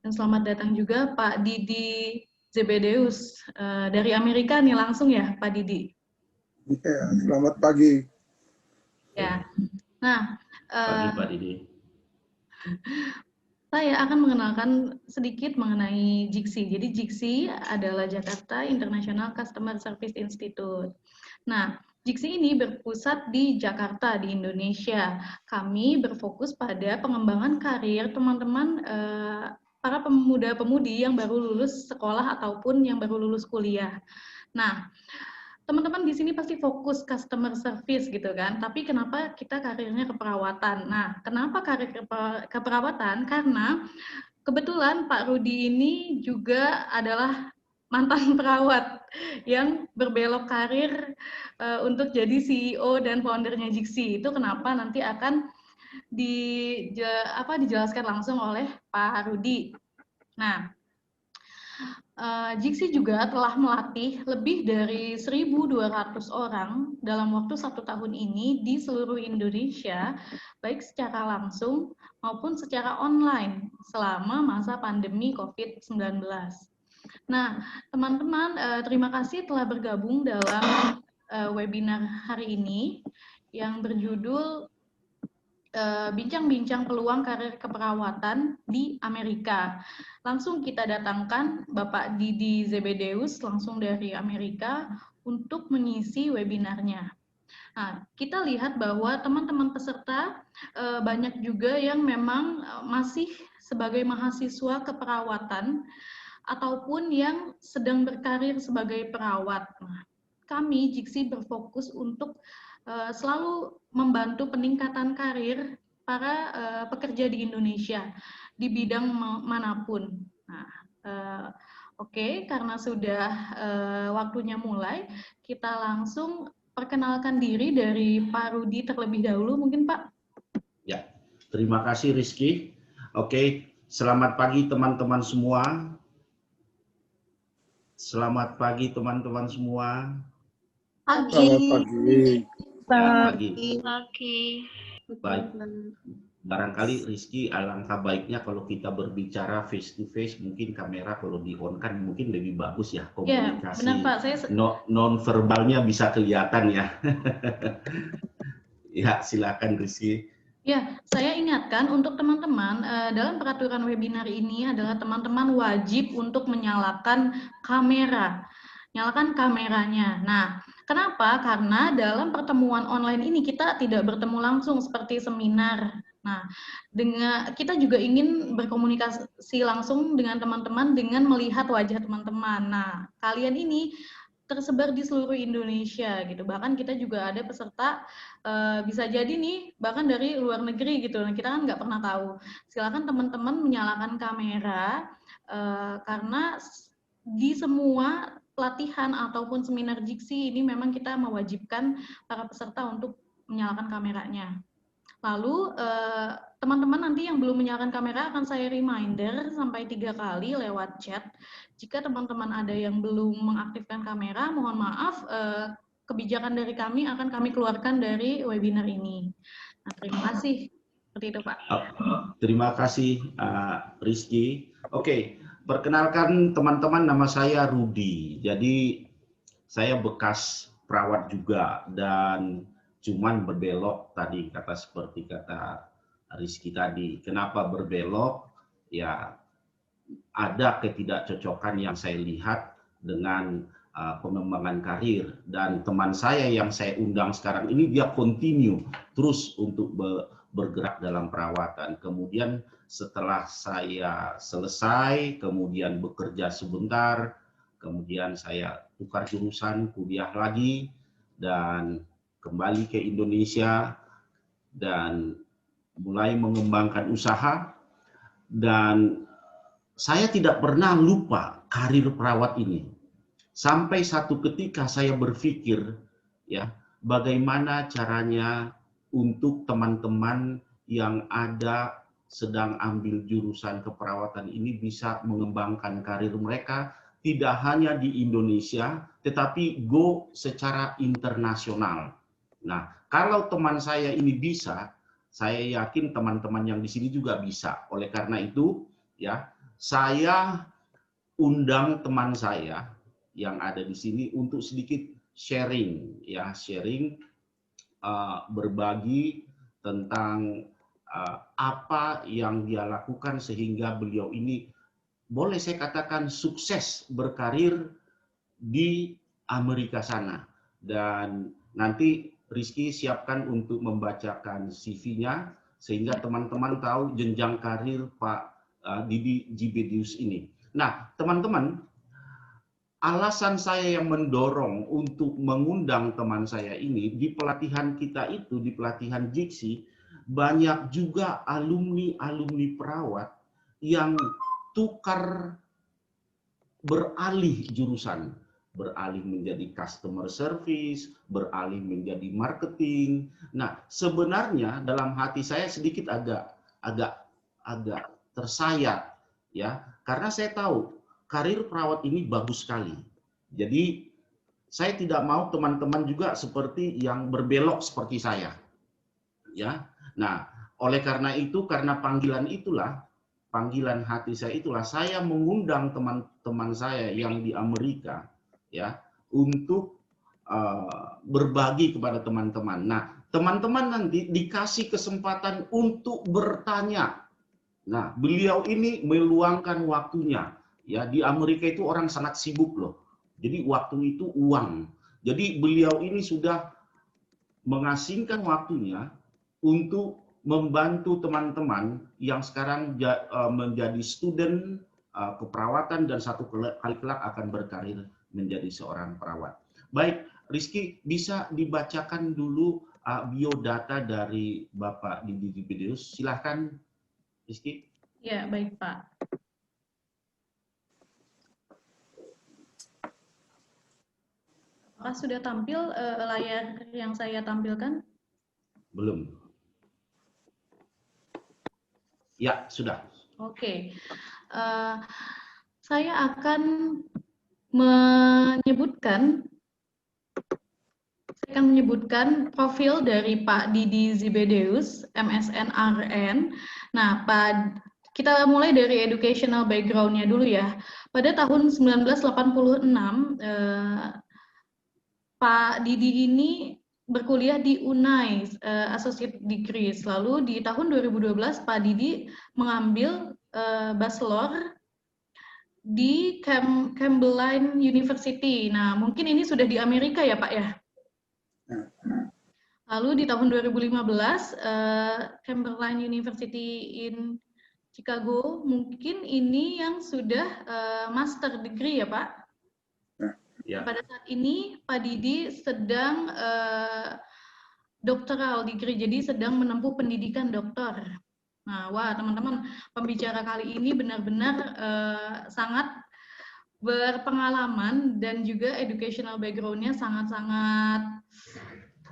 Dan selamat datang juga Pak Didi Zebedeus dari Amerika nih langsung ya Pak Didi. Ya, selamat pagi. Ya, nah Pagi Pak Didi. saya akan mengenalkan sedikit mengenai JIXI. Jadi JIXI adalah Jakarta International Customer Service Institute. Nah, JIXI ini berpusat di Jakarta, di Indonesia. Kami berfokus pada pengembangan karir teman-teman para pemuda-pemudi yang baru lulus sekolah ataupun yang baru lulus kuliah. Nah, teman-teman di sini pasti fokus customer service gitu kan, tapi kenapa kita karirnya keperawatan? Nah, kenapa karir keperawatan? Karena kebetulan Pak Rudi ini juga adalah mantan perawat yang berbelok karir untuk jadi CEO dan foundernya JIXI. Itu kenapa nanti akan dijelaskan langsung oleh Pak Rudi. Nah, JIXI juga telah melatih lebih dari 1.200 orang dalam waktu 1 tahun ini di seluruh Indonesia, baik secara langsung maupun secara online selama masa pandemi COVID-19. Nah, teman-teman, terima kasih telah bergabung dalam webinar hari ini yang berjudul Bincang-bincang peluang karir keperawatan di Amerika. Langsung kita datangkan Bapak Didi Zebedeus langsung dari Amerika untuk mengisi webinarnya. Nah, kita lihat bahwa teman-teman peserta banyak juga yang memang masih sebagai mahasiswa keperawatan ataupun yang sedang berkarir sebagai perawat. Nah, kami JIXI berfokus untuk selalu membantu peningkatan karir para pekerja di Indonesia di bidang manapun. Nah, oke, karena sudah waktunya mulai, kita langsung perkenalkan diri dari Pak Rudi terlebih dahulu, mungkin Pak. Ya, terima kasih Rizky. Oke, selamat pagi teman-teman semua. Selamat pagi teman-teman semua. Selamat pagi. Selamat pagi. Baik, barangkali Rizky alangkah baiknya kalau kita berbicara face to face, mungkin kamera kalau di on kan mungkin lebih bagus ya komunikasi. Ya, benar Pak. Non verbalnya bisa kelihatan ya. Ya, silakan Rizky. Ya, saya ingatkan untuk teman-teman dalam peraturan webinar ini adalah teman-teman wajib untuk menyalakan kamera. Nyalakan kameranya. Nah, kenapa? Karena dalam pertemuan online ini kita tidak bertemu langsung seperti seminar. Nah, kita juga ingin berkomunikasi langsung dengan teman-teman dengan melihat wajah teman-teman. Nah, kalian ini tersebar di seluruh Indonesia gitu. Bahkan kita juga ada peserta bisa jadi nih bahkan dari luar negeri gitu. Nah, kita kan nggak pernah tahu. Silakan teman-teman menyalakan kamera karena di semua pelatihan ataupun seminar JIXI ini memang kita mewajibkan para peserta untuk menyalakan kameranya. Lalu teman-teman nanti yang belum menyalakan kamera akan saya reminder sampai 3 kali lewat chat. Jika teman-teman ada yang belum mengaktifkan kamera, mohon maaf, kebijakan dari kami akan kami keluarkan dari webinar ini. Nah, terima kasih. Seperti itu, Pak. Terima kasih, Rizky. Oke, perkenalkan teman-teman, nama saya Rudi. Jadi, saya bekas perawat juga dan cuman berbelok tadi seperti kata Rizky tadi. Kenapa berbelok? Ya, ada ketidakcocokan yang saya lihat dengan pengembangan karir, dan teman saya yang saya undang sekarang ini dia continue terus untuk bergerak dalam perawatan. Kemudian setelah saya selesai, kemudian bekerja sebentar, kemudian saya tukar jurusan, kuliah lagi, dan kembali ke Indonesia dan mulai mengembangkan usaha. Dan saya tidak pernah lupa karir perawat ini. Sampai satu ketika saya berpikir, ya, bagaimana caranya untuk teman-teman yang ada sedang ambil jurusan keperawatan ini bisa mengembangkan karir mereka tidak hanya di Indonesia, tetapi go secara internasional. Nah, kalau teman saya ini bisa, saya yakin teman-teman yang di sini juga bisa. Oleh karena itu, ya, saya undang teman saya yang ada di sini untuk sedikit sharing, ya, sharing, berbagi tentang apa yang dia lakukan sehingga beliau ini boleh saya katakan sukses berkarir di Amerika sana. Dan nanti Rizky siapkan untuk membacakan CV-nya sehingga teman-teman tahu jenjang karir Pak Didi Zibedius ini. Nah, teman-teman, alasan saya yang mendorong untuk mengundang teman saya ini, di pelatihan kita itu, di pelatihan Jiksi, banyak juga alumni-alumni perawat yang tukar beralih jurusan, beralih menjadi customer service, beralih menjadi marketing. Nah, sebenarnya dalam hati saya sedikit agak tersayat, ya, karena saya tahu karir perawat ini bagus sekali. Jadi saya tidak mau teman-teman juga seperti yang berbelok seperti saya, ya. Nah, oleh karena itu, karena panggilan itulah, panggilan hati saya itulah, saya mengundang teman-teman saya yang di Amerika, ya, untuk berbagi kepada teman-teman. Nah, teman-teman nanti dikasih kesempatan untuk bertanya. Nah, beliau ini meluangkan waktunya, ya. Di Amerika itu orang sangat sibuk loh. Jadi waktu itu uang. Jadi beliau ini sudah mengasingkan waktunya untuk membantu teman-teman yang sekarang menjadi student keperawatan dan satu kali kelak akan berkarir menjadi seorang perawat. Baik, Rizky, bisa dibacakan dulu biodata dari Bapak Didi Zibedius. Silahkan, Rizky. Ya, baik Pak. Apakah sudah tampil layar yang saya tampilkan? Belum. Ya, sudah. Oke. Saya akan menyebutkan profil dari Pak Didi Zibedius, MSN RN. Nah, kita mulai dari educational background-nya dulu ya. Pada tahun 1986, Pak Didi ini berkuliah di UNAI, Associate Degree. Lalu di tahun 2012, Pak Didi mengambil Bachelor di Cambridge University. Nah, mungkin ini sudah di Amerika ya, Pak ya? Lalu di tahun 2015, Cambridge University in Chicago, mungkin ini yang sudah master degree ya, Pak? Ya. Pada saat ini, Pak Didi sedang doctoral degree, jadi sedang menempuh pendidikan doktor. Nah, wah teman-teman, pembicara kali ini benar-benar sangat berpengalaman dan juga educational background-nya sangat-sangat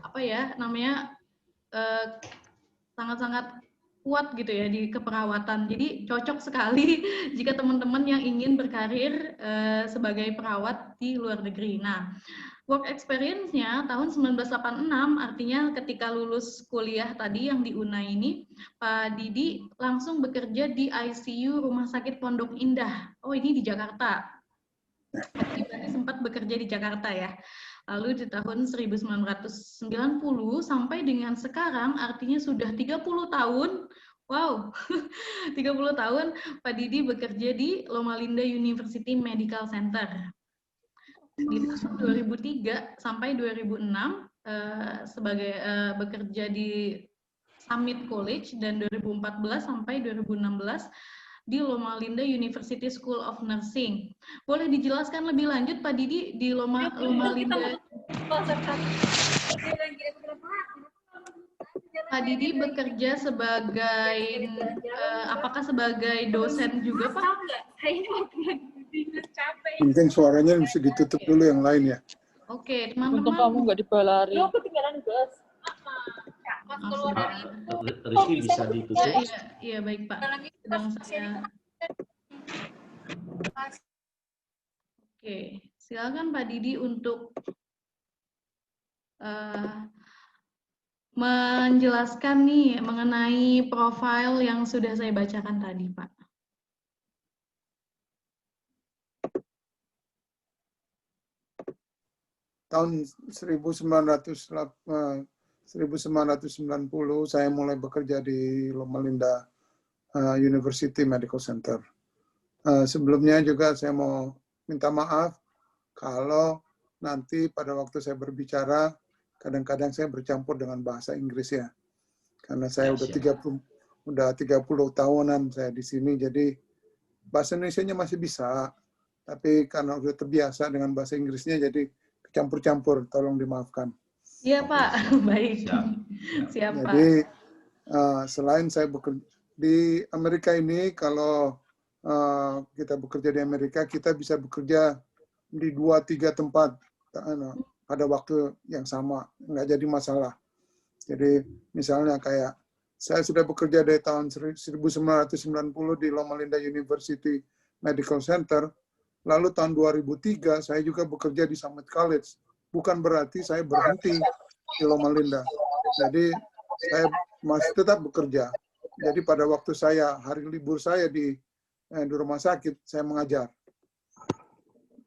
apa ya namanya sangat-sangat kuat gitu ya di keperawatan. Jadi cocok sekali jika teman-teman yang ingin berkarir sebagai perawat di luar negeri. Nah, work experience-nya tahun 1986, artinya ketika lulus kuliah tadi yang di UNAI ini, Pak Didi langsung bekerja di ICU Rumah Sakit Pondok Indah. Oh, ini di Jakarta. Jadi sempat bekerja di Jakarta ya. Lalu di tahun 1990 sampai dengan sekarang, artinya sudah 30 tahun, wow, 30 tahun Pak Didi bekerja di Loma Linda University Medical Center. Di tahun 2003 sampai 2006 sebagai bekerja di Summit College, dan 2014 sampai 2016 di Loma Linda University School of Nursing. Boleh dijelaskan lebih lanjut Pak Didi di Loma Linda? Pak Didi bekerja sebagai apakah sebagai dosen juga Pak? Mungkin suaranya bisa ditutup dulu yang lain ya. Oke, teman-teman. Untuk kamu nggak dibalari. Mas Rizky bisa ditutup. Iya, baik Pak. Sedang saya. Oke, silakan Pak Didi untuk menjelaskan nih mengenai profil yang sudah saya bacakan tadi, Pak. tahun 1990 saya mulai bekerja di Loma Linda University Medical Center. Sebelumnya juga saya mau minta maaf kalau nanti pada waktu saya berbicara, kadang-kadang saya bercampur dengan bahasa Inggris ya. Karena saya udah 30 tahunan saya di sini, jadi bahasa Indonesianya masih bisa, tapi karena udah terbiasa dengan bahasa Inggrisnya, jadi campur-campur, tolong dimaafkan. Iya Pak, baik. Siap Pak. Jadi selain saya bekerja di Amerika ini, kalau kita bekerja di Amerika, kita bisa bekerja di 2-3 tempat pada waktu yang sama, nggak jadi masalah. Jadi misalnya kayak saya sudah bekerja dari tahun 1990 di Loma Linda University Medical Center, lalu tahun 2003 saya juga bekerja di Summit College. Bukan berarti saya berhenti di Loma Linda. Jadi saya masih tetap bekerja. Jadi pada waktu saya, hari libur saya di rumah sakit, saya mengajar.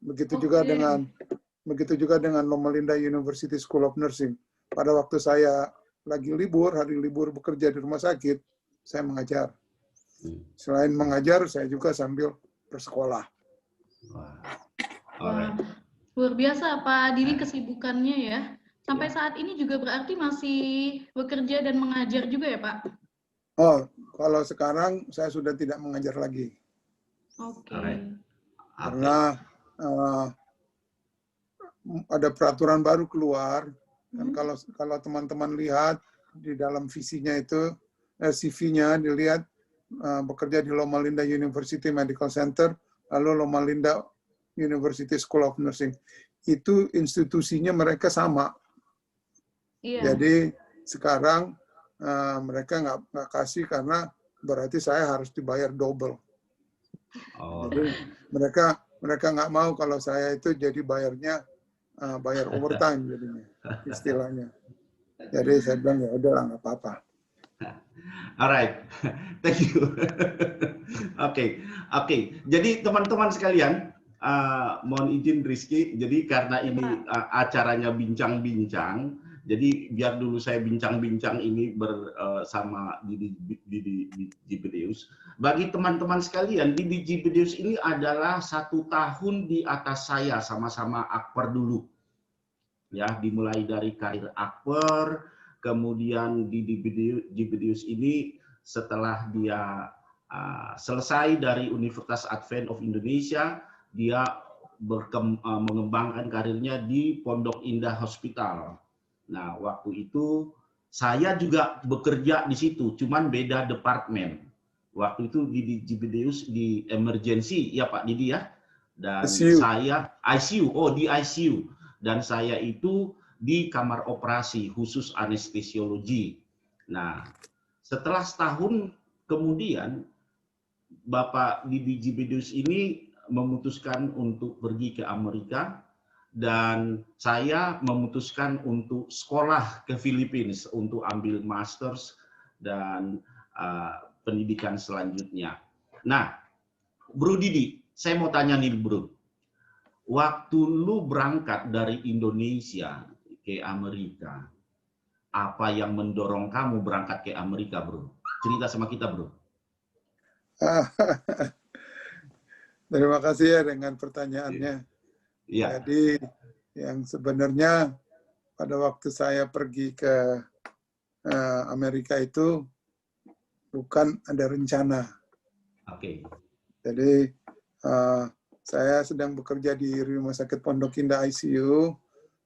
Begitu juga dengan Loma Linda University School of Nursing. Pada waktu saya lagi libur, hari libur bekerja di rumah sakit, saya mengajar. Selain mengajar, saya juga sambil bersekolah. Wah, luar biasa Pak Didi kesibukannya ya. Sampai saat ini juga berarti masih bekerja dan mengajar juga ya Pak? Oh, kalau sekarang saya sudah tidak mengajar lagi. Oke. Karena ada peraturan baru keluar, dan kalau teman-teman lihat di dalam visinya itu, CV-nya dilihat bekerja di Loma Linda University Medical Center, lalu Loma Linda University School of Nursing. Itu institusinya mereka sama. Iya. Jadi sekarang mereka nggak kasih karena berarti saya harus dibayar double. Jadi mereka nggak mau kalau saya itu jadi bayar overtime jadinya istilahnya. Jadi saya bilang ya udahlah nggak apa-apa. Alright, thank you. Oke. Jadi teman-teman sekalian, mohon izin Rizky. Jadi karena ini acaranya bincang-bincang, jadi biar dulu saya bincang-bincang ini bersama Didi Gibedeus. Bagi teman-teman sekalian, Didi Gibedeus ini adalah 1 tahun di atas saya, sama-sama akper dulu. Ya, dimulai dari karir akper, kemudian Didi Gibedeus ini setelah dia selesai dari Universitas Advent of Indonesia, dia mengembangkan karirnya di Pondok Indah Hospital. Nah, waktu itu saya juga bekerja di situ, cuman beda departemen. Waktu itu Didi Gibedeus di emergency, ya Pak Didi ya. Dan saya ICU, di ICU. Dan saya itu di kamar operasi khusus anestesiologi. Nah, setelah setahun kemudian Bapak Didi Gibedeus ini memutuskan untuk pergi ke Amerika, dan saya memutuskan untuk sekolah ke Filipina untuk ambil masters dan pendidikan selanjutnya. Nah, Bro Didi, saya mau tanya nih Bro, waktu lu berangkat dari Indonesia ke Amerika, apa yang mendorong kamu berangkat ke Amerika, Bro? Cerita sama kita, Bro. Terima kasih ya dengan pertanyaannya. Ya. Jadi yang sebenarnya pada waktu saya pergi ke Amerika itu bukan ada rencana. Oke. Jadi saya sedang bekerja di Rumah Sakit Pondok Indah ICU.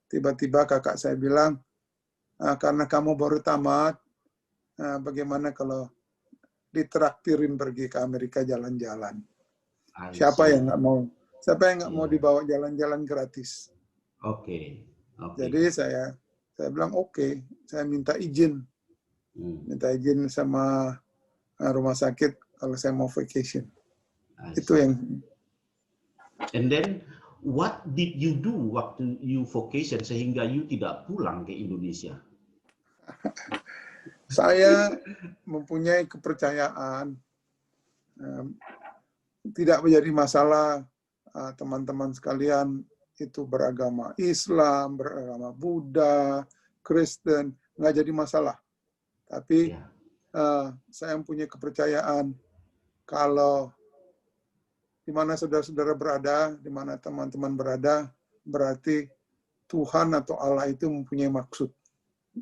Tiba-tiba kakak saya bilang, karena kamu baru tamat, bagaimana kalau ditraktirin pergi ke Amerika jalan-jalan? Siapa yang nggak mau? Siapa yang nggak mau dibawa jalan-jalan gratis? Oke. Jadi saya bilang oke, saya minta izin sama rumah sakit kalau saya mau vacation. Itu yang. And then what did you do waktu you vacation sehingga you tidak pulang ke Indonesia? Saya mempunyai kepercayaan, tidak menjadi masalah teman-teman sekalian itu beragama Islam, beragama Buddha, Kristen, nggak jadi masalah. Tapi Ya. saya mempunyai kepercayaan kalau di mana saudara-saudara berada, di mana teman-teman berada, berarti Tuhan atau Allah itu mempunyai maksud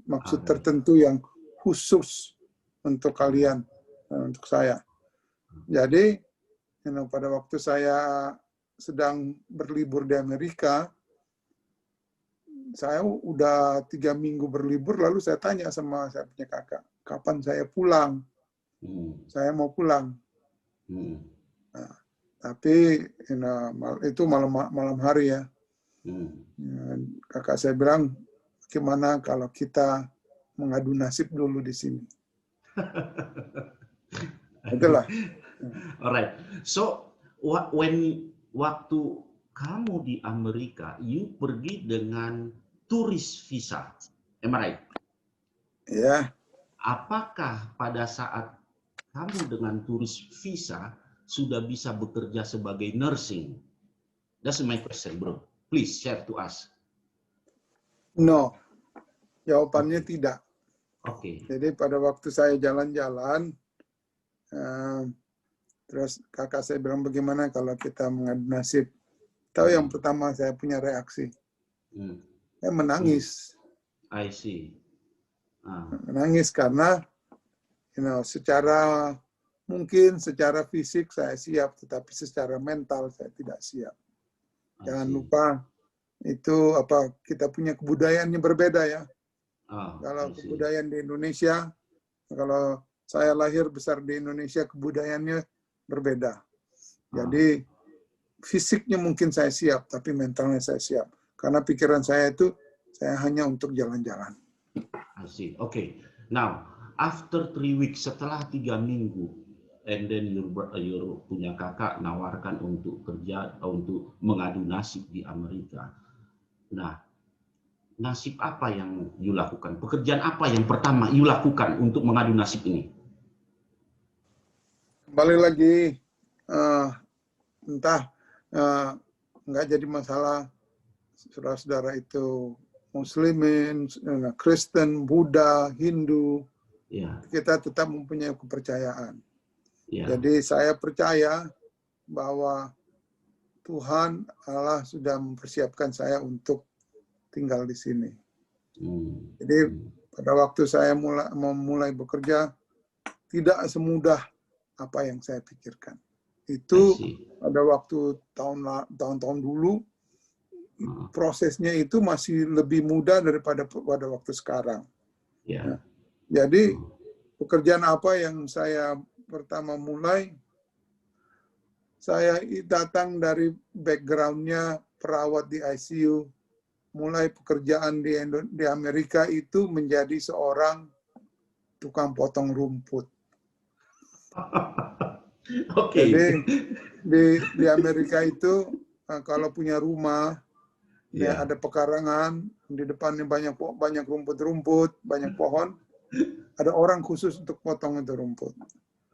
Amin. tertentu yang khusus untuk kalian, untuk saya. Jadi, pada waktu saya sedang berlibur di Amerika, saya udah 3 minggu berlibur, lalu saya tanya sama saya punya kakak, kapan saya pulang? Saya mau pulang. Nah, tapi itu malam hari ya. Kakak saya bilang, gimana kalau kita mengadu nasib dulu di sini? Itulah. Alright. So, waktu kamu di Amerika, you pergi dengan turis visa, am I right? Ya. Apakah pada saat kamu dengan turis visa sudah bisa bekerja sebagai nursing? That's my question, bro. Please share to us. No, jawabannya tidak. Oke. Jadi pada waktu saya jalan-jalan, terus kakak saya bilang, bagaimana kalau kita mengadu nasib? Tahu yang pertama saya punya reaksi, saya menangis. I see. Menangis karena, mungkin secara fisik saya siap, tetapi secara mental saya tidak siap. Jangan lupa itu kita punya kebudayaannya berbeda ya. Kalau kebudayaan di Indonesia, kalau saya lahir besar di Indonesia, kebudayaannya berbeda. Jadi fisiknya mungkin saya siap, tapi mentalnya saya siap. Karena pikiran saya itu, saya hanya untuk jalan-jalan. I see. Okay. Now, after 3 weeks, setelah 3 minggu, and then your punya kakak nawarkan untuk kerja, untuk mengadu nasib di Amerika. Nah, nasib apa yang you lakukan? Pekerjaan apa yang pertama you lakukan untuk mengadu nasib ini? Kembali lagi, nggak jadi masalah saudara-saudara itu Muslimin, Kristen, Buddha, Hindu, kita tetap mempunyai kepercayaan. Jadi saya percaya bahwa Tuhan Allah sudah mempersiapkan saya untuk tinggal di sini. Jadi pada waktu saya memulai bekerja, tidak semudah apa yang saya pikirkan. Itu pada waktu tahun-tahun dulu, prosesnya itu masih lebih mudah daripada pada waktu sekarang. Nah, jadi pekerjaan apa yang saya pertama mulai, saya datang dari background-nya perawat di ICU, mulai pekerjaan di Amerika itu menjadi seorang tukang potong rumput. Okay. Jadi di Amerika itu kalau punya rumah, ada pekarangan, di depannya banyak rumput-rumput, banyak pohon, ada orang khusus untuk potong itu rumput.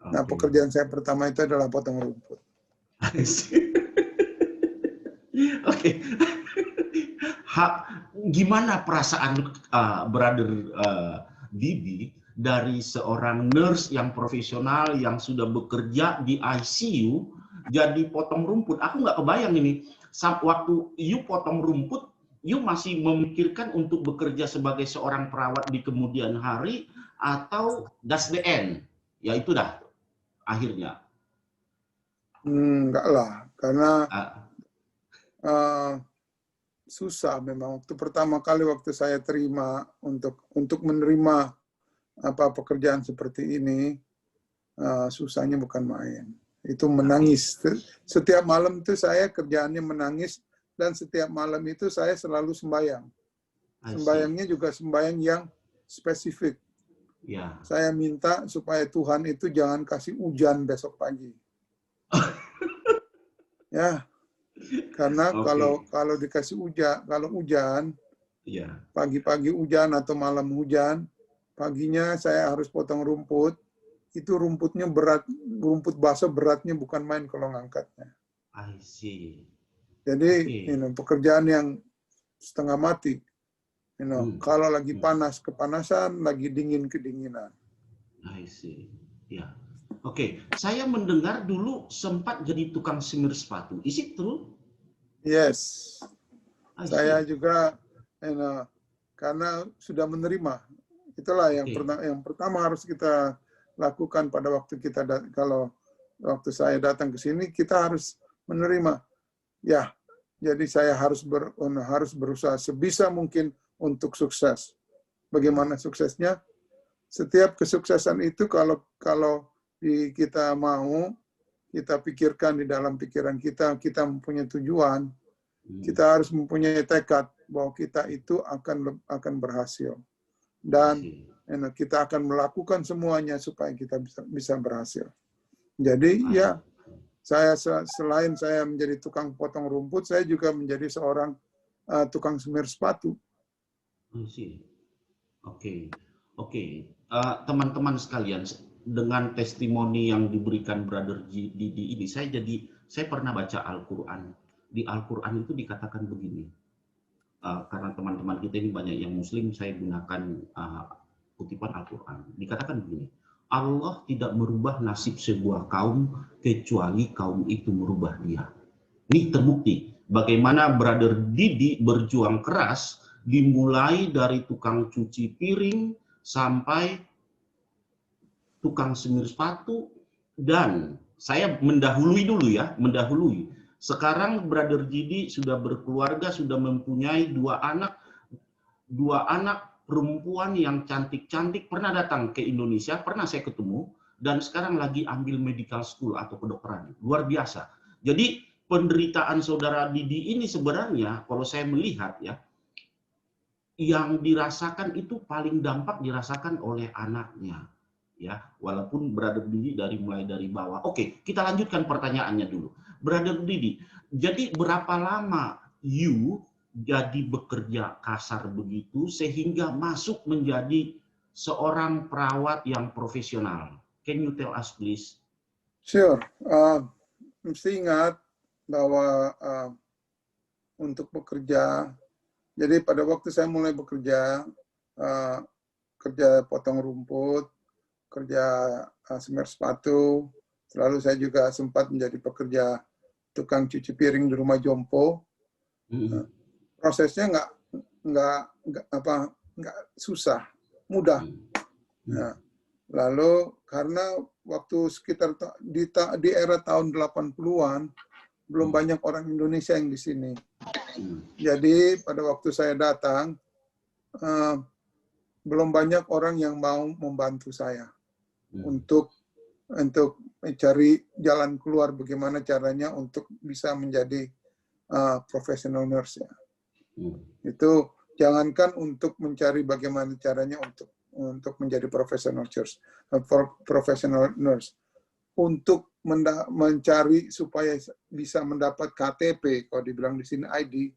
Nah, pekerjaan saya pertama itu adalah potong rumput. Oke. Gimana perasaan Brother Bibi dari seorang nurse yang profesional yang sudah bekerja di ICU jadi potong rumput? Aku nggak kebayang ini. Waktu you potong rumput, you masih memikirkan untuk bekerja sebagai seorang perawat di kemudian hari, atau that's the end? Ya itu dah akhirnya. Enggak lah, karena susah memang. Waktu pertama kali waktu saya terima untuk menerima pekerjaan seperti ini, susahnya bukan main. Itu menangis. Setiap malam itu saya kerjaannya menangis, dan setiap malam itu saya selalu sembahyang. Sembahyangnya juga sembahyang yang spesifik. Saya minta supaya Tuhan itu jangan kasih hujan besok pagi. Ya, karena kalau dikasih hujan, pagi-pagi hujan atau malam hujan, paginya saya harus potong rumput. Itu rumputnya berat, rumput basah beratnya bukan main kalau ngangkatnya. I see. Jadi pekerjaan yang setengah mati. Kalau lagi panas kepanasan, lagi dingin kedinginan. I see. Ya. Oke, saya mendengar dulu sempat jadi tukang semir sepatu. Is it true? Yes. I see. Saya juga karena sudah menerima. Itulah yang pertama harus kita lakukan pada waktu kita kalau waktu saya datang ke sini, kita harus menerima. Ya, jadi saya harus berusaha sebisa mungkin untuk sukses. Bagaimana suksesnya? Setiap kesuksesan itu kalau kita mau, kita pikirkan di dalam pikiran kita mempunyai tujuan, kita harus mempunyai tekad bahwa kita itu akan berhasil. Dan kita akan melakukan semuanya supaya kita bisa berhasil. Jadi ya, saya selain saya menjadi tukang potong rumput, saya juga menjadi seorang tukang semir sepatu. Oke. Teman-teman sekalian, dengan testimoni yang diberikan Brother Didi ini, saya pernah baca Al-Quran. Di Al-Quran itu dikatakan begini. Karena teman-teman kita ini banyak yang Muslim, saya gunakan kutipan Al-Quran. Dikatakan begini, Allah tidak merubah nasib sebuah kaum kecuali kaum itu merubah dia. Ini terbukti bagaimana Brother Didi berjuang keras, dimulai dari tukang cuci piring sampai tukang semir sepatu, dan saya mendahului dulu ya, Sekarang Brother Didi sudah berkeluarga, sudah mempunyai dua anak perempuan yang cantik-cantik, pernah datang ke Indonesia, pernah saya ketemu, dan sekarang lagi ambil medical school atau kedokteran. Luar biasa. Jadi penderitaan saudara Didi ini sebenarnya, kalau saya melihat ya, yang dirasakan itu paling dampak dirasakan oleh anaknya. Ya, walaupun Brother Didi mulai dari bawah. Oke, kita lanjutkan pertanyaannya dulu. Brother Didi, jadi berapa lama you jadi bekerja kasar begitu sehingga masuk menjadi seorang perawat yang profesional? Can you tell us please? Sure. Mesti ingat bahwa untuk bekerja, jadi pada waktu saya mulai bekerja, kerja potong rumput, kerja semir sepatu, lalu saya juga sempat menjadi pekerja tukang cuci piring di rumah jompo. Prosesnya nggak susah, mudah. Nah, lalu karena waktu sekitar di era tahun 80-an belum banyak orang Indonesia yang di sini. Jadi pada waktu saya datang belum banyak orang yang mau membantu saya untuk mencari jalan keluar bagaimana caranya untuk bisa menjadi professional nurse ya. Itu jangankan untuk mencari bagaimana caranya untuk menjadi professional nurse, untuk mencari supaya bisa mendapat KTP, kalau dibilang di sini ID,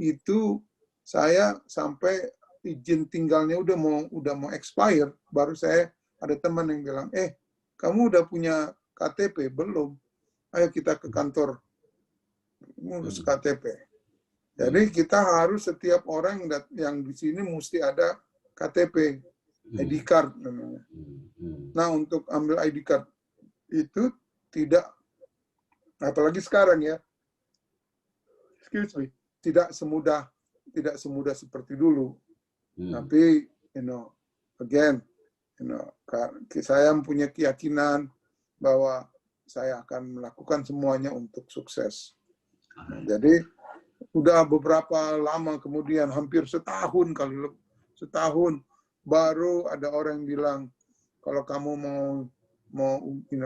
itu saya sampai izin tinggalnya udah mau expire, baru saya ada teman yang bilang, kamu udah punya KTP? Belum. Ayo kita ke kantor ngurus KTP. Jadi kita harus setiap orang yang di sini mesti ada KTP, ID card namanya. Nah, untuk ambil ID card itu tidak, apalagi sekarang ya, tidak semudah seperti dulu. Tapi, saya mempunyai keyakinan bahwa saya akan melakukan semuanya untuk sukses. Nah, jadi udah beberapa lama kemudian, hampir setahun baru ada orang yang bilang, kalau kamu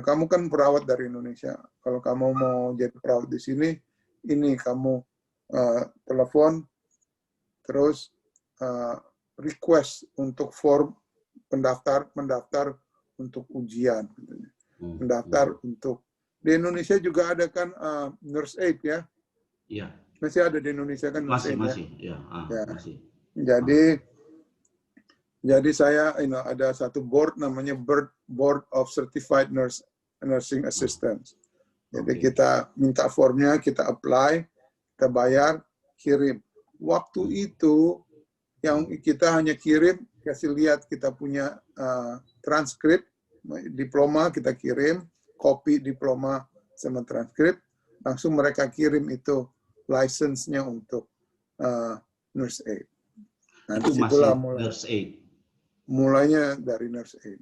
kamu kan perawat dari Indonesia, kalau kamu mau jadi perawat di sini, ini kamu telepon, terus request untuk form mendaftar untuk ujian, mendaftar untuk, di Indonesia juga ada kan nurse aid ya. Iya. Masih ada di Indonesia kan nurse aid ya. Masih. Jadi saya ada satu board namanya Board of Certified Nursing Assistants. Jadi kita minta formnya, kita apply, kita bayar, kirim. Waktu itu yang kita hanya kirim, kasih lihat kita punya transkrip, diploma kita kirim, kopi diploma sama transkrip, langsung mereka kirim itu license-nya untuk nurse aid. Nah, Itu disitulah masih nurse aid. mulainya dari nurse aid.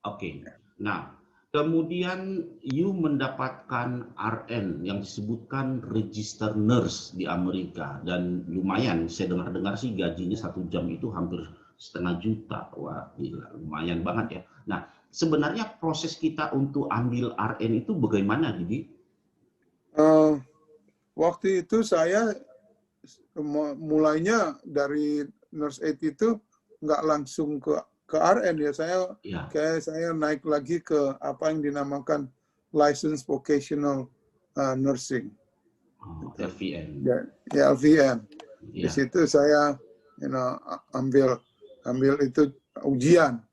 Oke. Nah, kemudian you mendapatkan RN yang disebutkan register nurse di Amerika, dan lumayan, saya dengar-dengar sih gajinya 1 jam itu hampir 1,5 juta. Wah, gila, lumayan banget ya. Nah, sebenarnya proses kita untuk ambil RN itu bagaimana, Didi? Waktu itu saya mulainya dari nurse aid itu nggak langsung ke RN ya. Saya naik lagi ke apa yang dinamakan License Vocational Nursing. LVN. Ya, LVN. Di Ya. situ saya ambil itu ujian.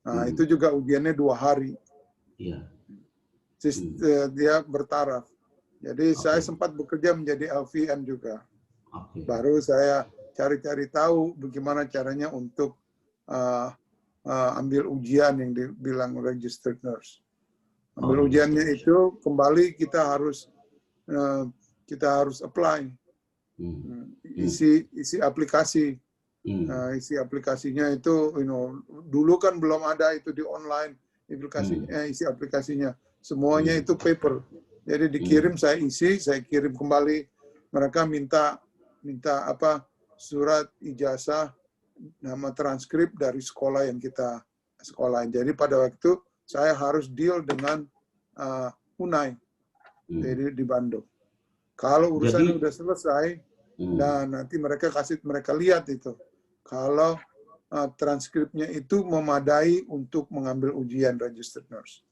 Nah, itu juga ujiannya 2 hari. Iya. Dia bertaraf. Jadi saya sempat bekerja menjadi LVN juga. Baru saya cari-cari tahu bagaimana caranya untuk ambil ujian yang dibilang registered nurse. Ambil ujiannya itu kembali kita harus apply, isi aplikasi. Isi aplikasinya itu, dulu kan belum ada itu di online, isi aplikasinya. Semuanya itu paper. Jadi dikirim, saya isi, saya kirim kembali. Mereka minta surat ijazah, nama transkrip dari sekolah yang kita sekolahin. Jadi pada waktu saya harus deal dengan UNAI, jadi di Bandung. Kalau urusannya udah selesai, dan nanti mereka lihat itu. Kalau transkripnya itu memadai untuk mengambil ujian registered nurse.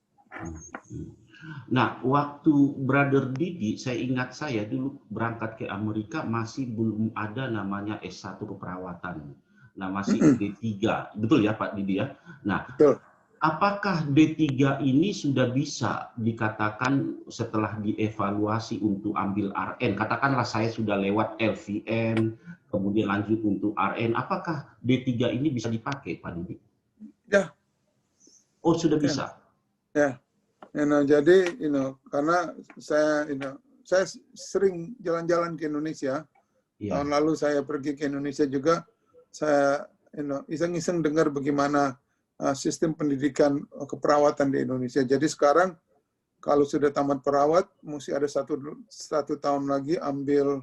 Nah, waktu Brother Didi, saya dulu berangkat ke Amerika masih belum ada namanya S1 keperawatan. Nah, masih D3. Betul ya Pak Didi ya? Nah, betul. Apakah D3 ini sudah bisa dikatakan setelah dievaluasi untuk ambil RN? Katakanlah saya sudah lewat LVN, kemudian lanjut untuk RN. Apakah D3 ini bisa dipakai, Pak Didi? Ya. Oh, sudah bisa? Ya. Jadi, karena saya sering jalan-jalan ke Indonesia. Tahun lalu saya pergi ke Indonesia juga. Saya iseng-iseng dengar bagaimana sistem pendidikan keperawatan di Indonesia. Jadi sekarang kalau sudah tamat perawat, mesti ada satu tahun lagi ambil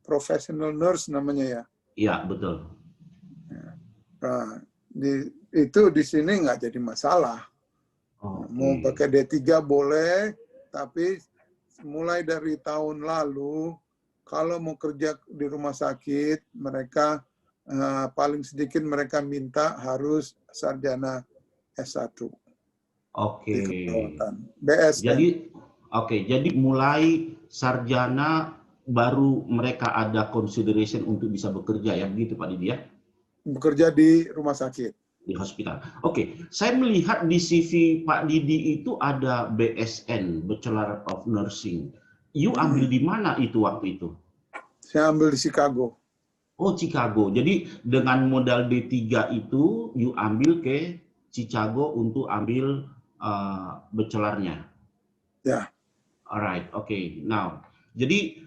professional nurse namanya ya. Iya, betul. Nah, itu di sini nggak jadi masalah. Mau pakai D3 boleh, tapi mulai dari tahun lalu, kalau mau kerja di rumah sakit, mereka paling sedikit mereka minta harus sarjana S1. Oke. BSN. Jadi mulai sarjana baru mereka ada consideration untuk bisa bekerja ya, begitu Pak Didi ya? Bekerja di rumah sakit. Di hospital. Oke, saya melihat di CV Pak Didi itu ada BSN, Bachelor of Nursing. You ambil di mana itu waktu itu? Saya ambil di Chicago. Oh, Chicago. Jadi dengan modal D3 itu, you ambil ke Chicago untuk ambil bachelornya. Ya. Alright, okay. Now, jadi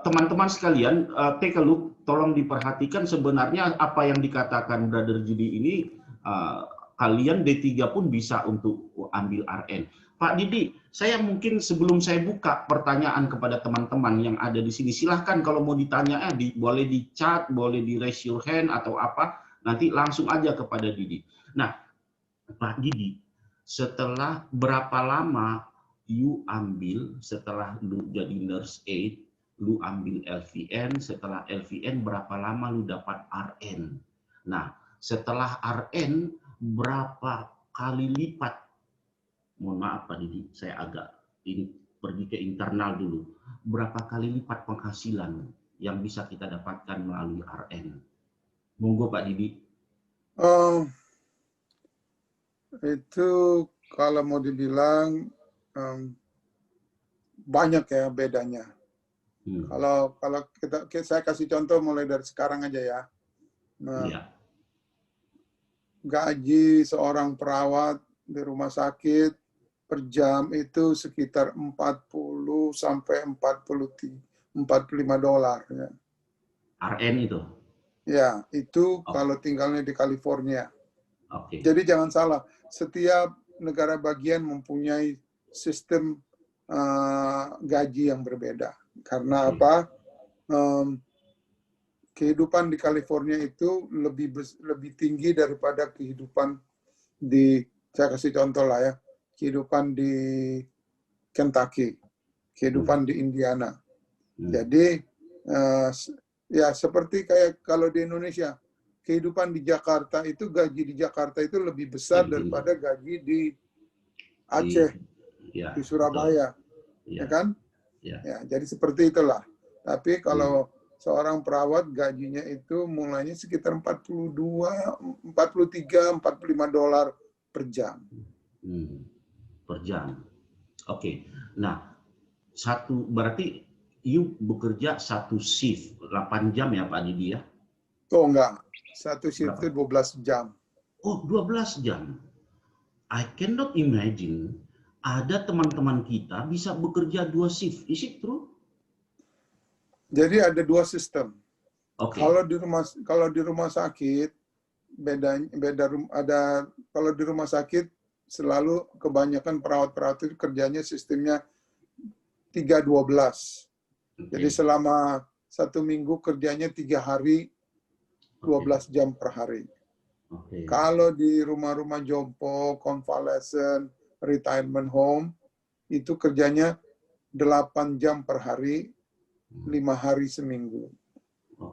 teman-teman sekalian, take a look, tolong diperhatikan sebenarnya apa yang dikatakan Brother Didi ini, kalian D3 pun bisa untuk ambil RN. Pak Didi, saya mungkin sebelum saya buka pertanyaan kepada teman-teman yang ada di sini, silahkan kalau mau ditanya, boleh di chat, boleh di raise your hand atau apa, nanti langsung aja kepada Didi. Nah, Pak Didi, setelah berapa lama you ambil, setelah lu jadi nurse aid, lu ambil LVN, setelah LVN berapa lama lu dapat RN? Nah, setelah RN berapa kali lipat? Mohon maaf Pak Didi, saya agak pergi ke internal dulu. Berapa kali lipat penghasilan yang bisa kita dapatkan melalui RN? Monggo Pak Didi. Itu kalau mau dibilang banyak ya bedanya. Kalau saya kasih contoh mulai dari sekarang aja ya. Nah, Iya. gaji seorang perawat di rumah sakit per jam itu sekitar 40 sampai 45 dolar. Ya. RN itu. Ya, itu Oh, kalau tinggalnya di California. oke. Jadi jangan salah, setiap negara bagian mempunyai sistem gaji yang berbeda. Karena Oke. apa? Kehidupan di California itu lebih tinggi daripada kehidupan saya kasih contoh lah ya, kehidupan di Kentucky, kehidupan di Indiana. Jadi ya seperti kayak kalau di Indonesia, kehidupan di Jakarta itu, gaji di Jakarta itu lebih besar daripada gaji di Aceh, di Surabaya, ya kan? Ya, jadi seperti itulah. Tapi kalau seorang perawat gajinya itu mulainya sekitar 43, 45 dolar per jam. Per jam. Oke. Nah, berarti you bekerja satu shift 8 jam ya Pak Didi ya? Oh enggak, satu shift itu 12 jam. Oh, 12 jam. I cannot imagine ada teman-teman kita bisa bekerja 2 shift. Is it true? Jadi ada 2 sistem. Okay. Kalau di rumah sakit kalau di rumah sakit selalu kebanyakan perawat-perawat itu kerjanya sistemnya 3-12. Jadi selama 1 minggu kerjanya 3 hari 12 jam per hari. Kalau di rumah-rumah jompo, convalescent, retirement home, itu kerjanya 8 jam per hari, 5 hari seminggu.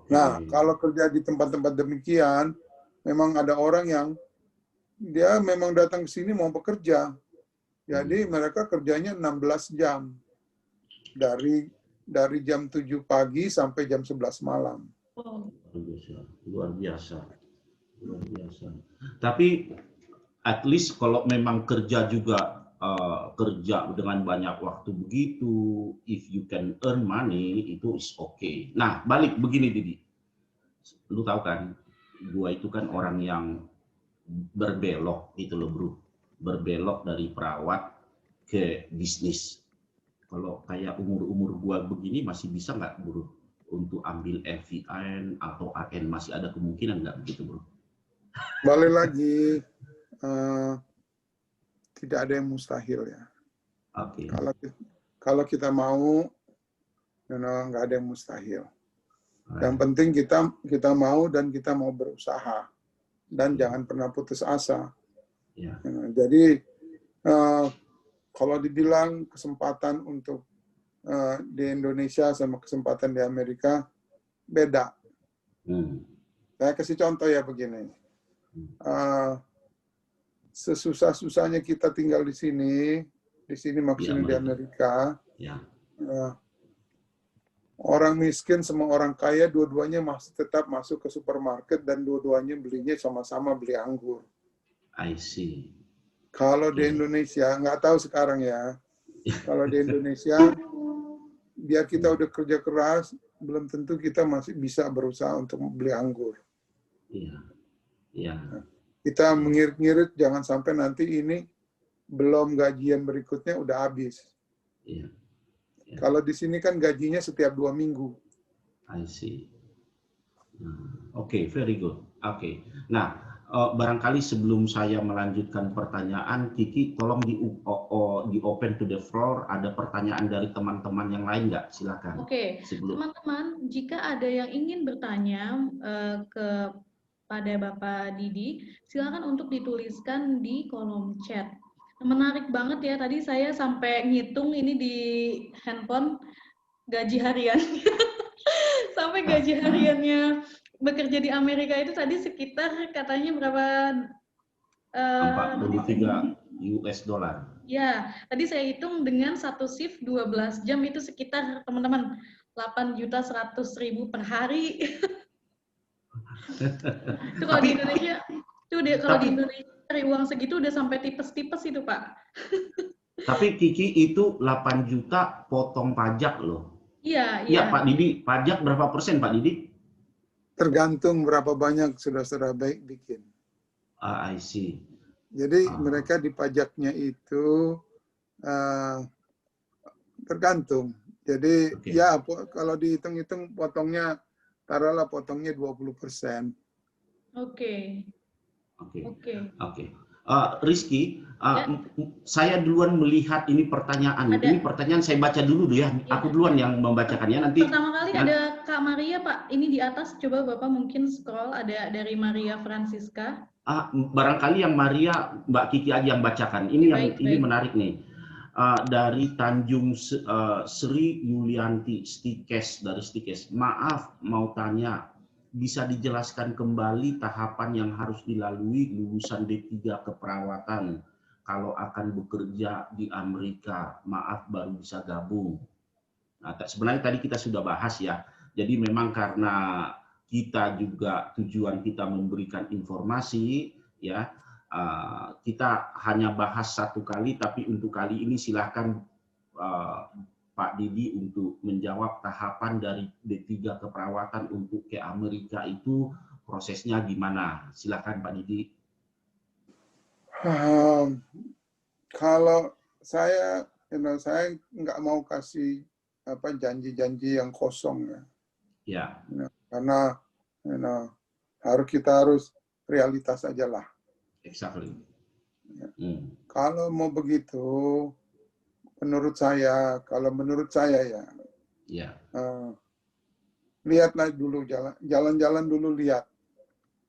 Nah, kalau kerja di tempat-tempat demikian, memang ada orang yang dia memang datang ke sini mau bekerja. Jadi mereka kerjanya 16 jam. Dari jam 7 pagi sampai jam 11 malam. Luar biasa. Tapi at least kalau memang kerja juga kerja dengan banyak waktu begitu, if you can earn money, itu is okay. Nah, balik begini Didi. Lu tahu kan, gua itu kan orang yang berbelok gitu loh bro. Berbelok dari perawat ke bisnis. Kalau kayak umur-umur gua begini masih bisa nggak bro untuk ambil LVN atau AN, masih ada kemungkinan nggak begitu bro? Balik lagi, tidak ada yang mustahil ya. Oke. Kalau kita mau, nggak ada yang mustahil. Yang penting kita mau dan kita mau berusaha dan jangan pernah putus asa. Jadi kalau dibilang kesempatan untuk di Indonesia sama kesempatan di Amerika beda. Saya kasih contoh ya begini. Sesusah-susahnya kita tinggal di sini maksudnya di Amerika. Orang miskin sama orang kaya dua-duanya masih tetap masuk ke supermarket dan dua-duanya belinya sama-sama beli anggur. I see. Kalau di Indonesia, nggak tahu sekarang ya. Kalau di Indonesia, biar kita udah kerja keras, belum tentu kita masih bisa berusaha untuk beli anggur. Kita mengirit-ngirit, jangan sampai nanti ini belum gajian berikutnya udah habis. Kalau di sini kan gajinya setiap 2 minggu. I see. Oke, very good. Oke. Nah, barangkali sebelum saya melanjutkan pertanyaan, Kiki, tolong di open to the floor. Ada pertanyaan dari teman-teman yang lain nggak? Silakan. Oke, teman-teman, jika ada yang ingin bertanya kepada Bapak Didi, silakan untuk dituliskan di kolom chat. Menarik banget ya, tadi saya sampai ngitung ini di handphone gaji harian. Sampai gaji hariannya bekerja di Amerika itu tadi sekitar katanya berapa? 43 US dollar. Ya, tadi saya hitung dengan satu shift 12 jam itu sekitar teman-teman 8.100.000 per hari. Itu kalau di Indonesia, di Indonesia cari uang segitu udah sampai tipes-tipes itu, Pak. Tapi Kiki itu 8 juta potong pajak loh. Iya, Iya, iya. Pak Didi, pajak berapa persen, Pak Didi? Tergantung berapa banyak saudara-saudara baik bikin. I see. Jadi mereka dipajaknya itu tergantung. Jadi ya kalau dihitung-hitung potongnya, taruhlah potongnya 20%. Oke. Rizky, Ya. saya duluan melihat ini pertanyaan. Ada. Ini pertanyaan saya baca dulu ya. Ya. Aku duluan yang membacakannya nanti. Pertama kali ada Kak Maria, Pak. Ini di atas, coba Bapak mungkin scroll, ada dari Maria Francisca. Barangkali yang Maria, Mbak Kiki aja yang bacakan. Ini ini menarik nih. Dari Tanjung Sri Yulianti Stikes dari Stikes. Maaf, mau tanya, bisa dijelaskan kembali tahapan yang harus dilalui lulusan D3 keperawatan kalau akan bekerja di Amerika? Maaf, baru bisa gabung. Nah, sebenarnya tadi kita sudah bahas ya. Jadi memang karena kita juga tujuan kita memberikan informasi ya, kita hanya bahas satu kali, tapi untuk kali ini silahkan Pak Didi untuk menjawab tahapan dari D3 keperawatan untuk ke Amerika itu prosesnya gimana? Silakan Pak Didi. Kalau saya nggak mau kasih janji-janji yang kosong ya. Ya. Karena kita harus realitas aja lah. Exactly. Kalau mau begitu, menurut saya ya, lihatlah dulu jalan-jalan dulu, lihat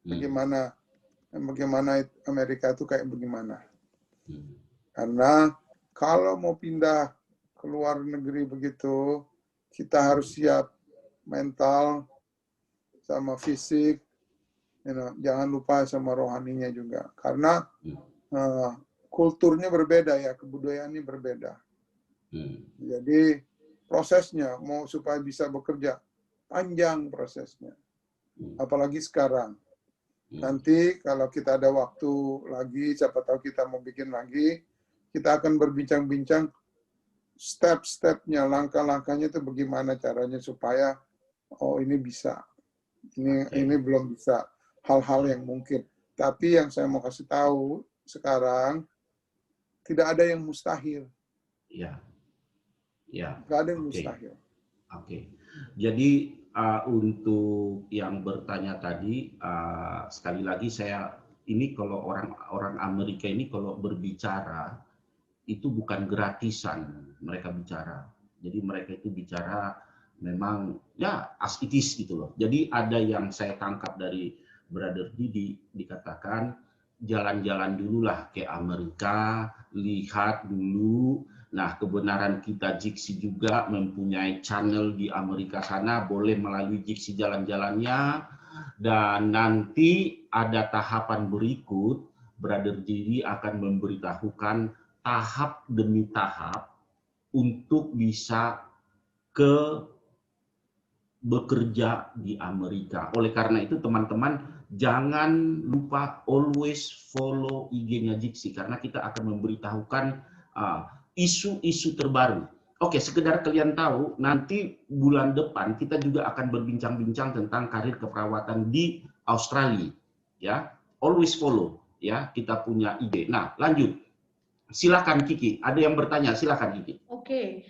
bagaimana Amerika itu kayak bagaimana. Karena kalau mau pindah ke luar negeri begitu, kita harus siap mental sama fisik, jangan lupa sama rohaninya juga. Karena kulturnya berbeda ya, kebudayaannya berbeda. Jadi prosesnya mau supaya bisa bekerja panjang prosesnya. Apalagi sekarang. Nanti kalau kita ada waktu lagi, siapa tahu kita mau bikin lagi, kita akan berbincang-bincang step-stepnya, langkah-langkahnya itu bagaimana caranya supaya ini bisa, ini belum bisa, hal-hal yang mungkin. Tapi yang saya mau kasih tahu sekarang, tidak ada yang mustahil. Ya. Tidak ada yang mustahil. Jadi untuk yang bertanya tadi, sekali lagi ini kalau orang Amerika ini kalau berbicara itu bukan gratisan mereka bicara. Jadi mereka itu bicara memang ya as it is gitu loh. Jadi ada yang saya tangkap dari Brother Didi, dikatakan jalan-jalan dulu lah ke Amerika, lihat dulu. Nah, kebenaran kita Jiksi juga mempunyai channel di Amerika sana, boleh melalui Jiksi jalan-jalannya. Dan nanti ada tahapan berikut, Brother Didi akan memberitahukan tahap demi tahap untuk bisa bekerja di Amerika. Oleh karena itu teman-teman jangan lupa always follow IG-nya Jiksi karena kita akan memberitahukan isu-isu terbaru. Oke, sekedar kalian tahu, nanti bulan depan kita juga akan berbincang-bincang tentang karir keperawatan di Australia. Ya, always follow. Ya, kita punya IG. Nah, lanjut. Silakan Kiki. Ada yang bertanya, silakan Kiki. Oke.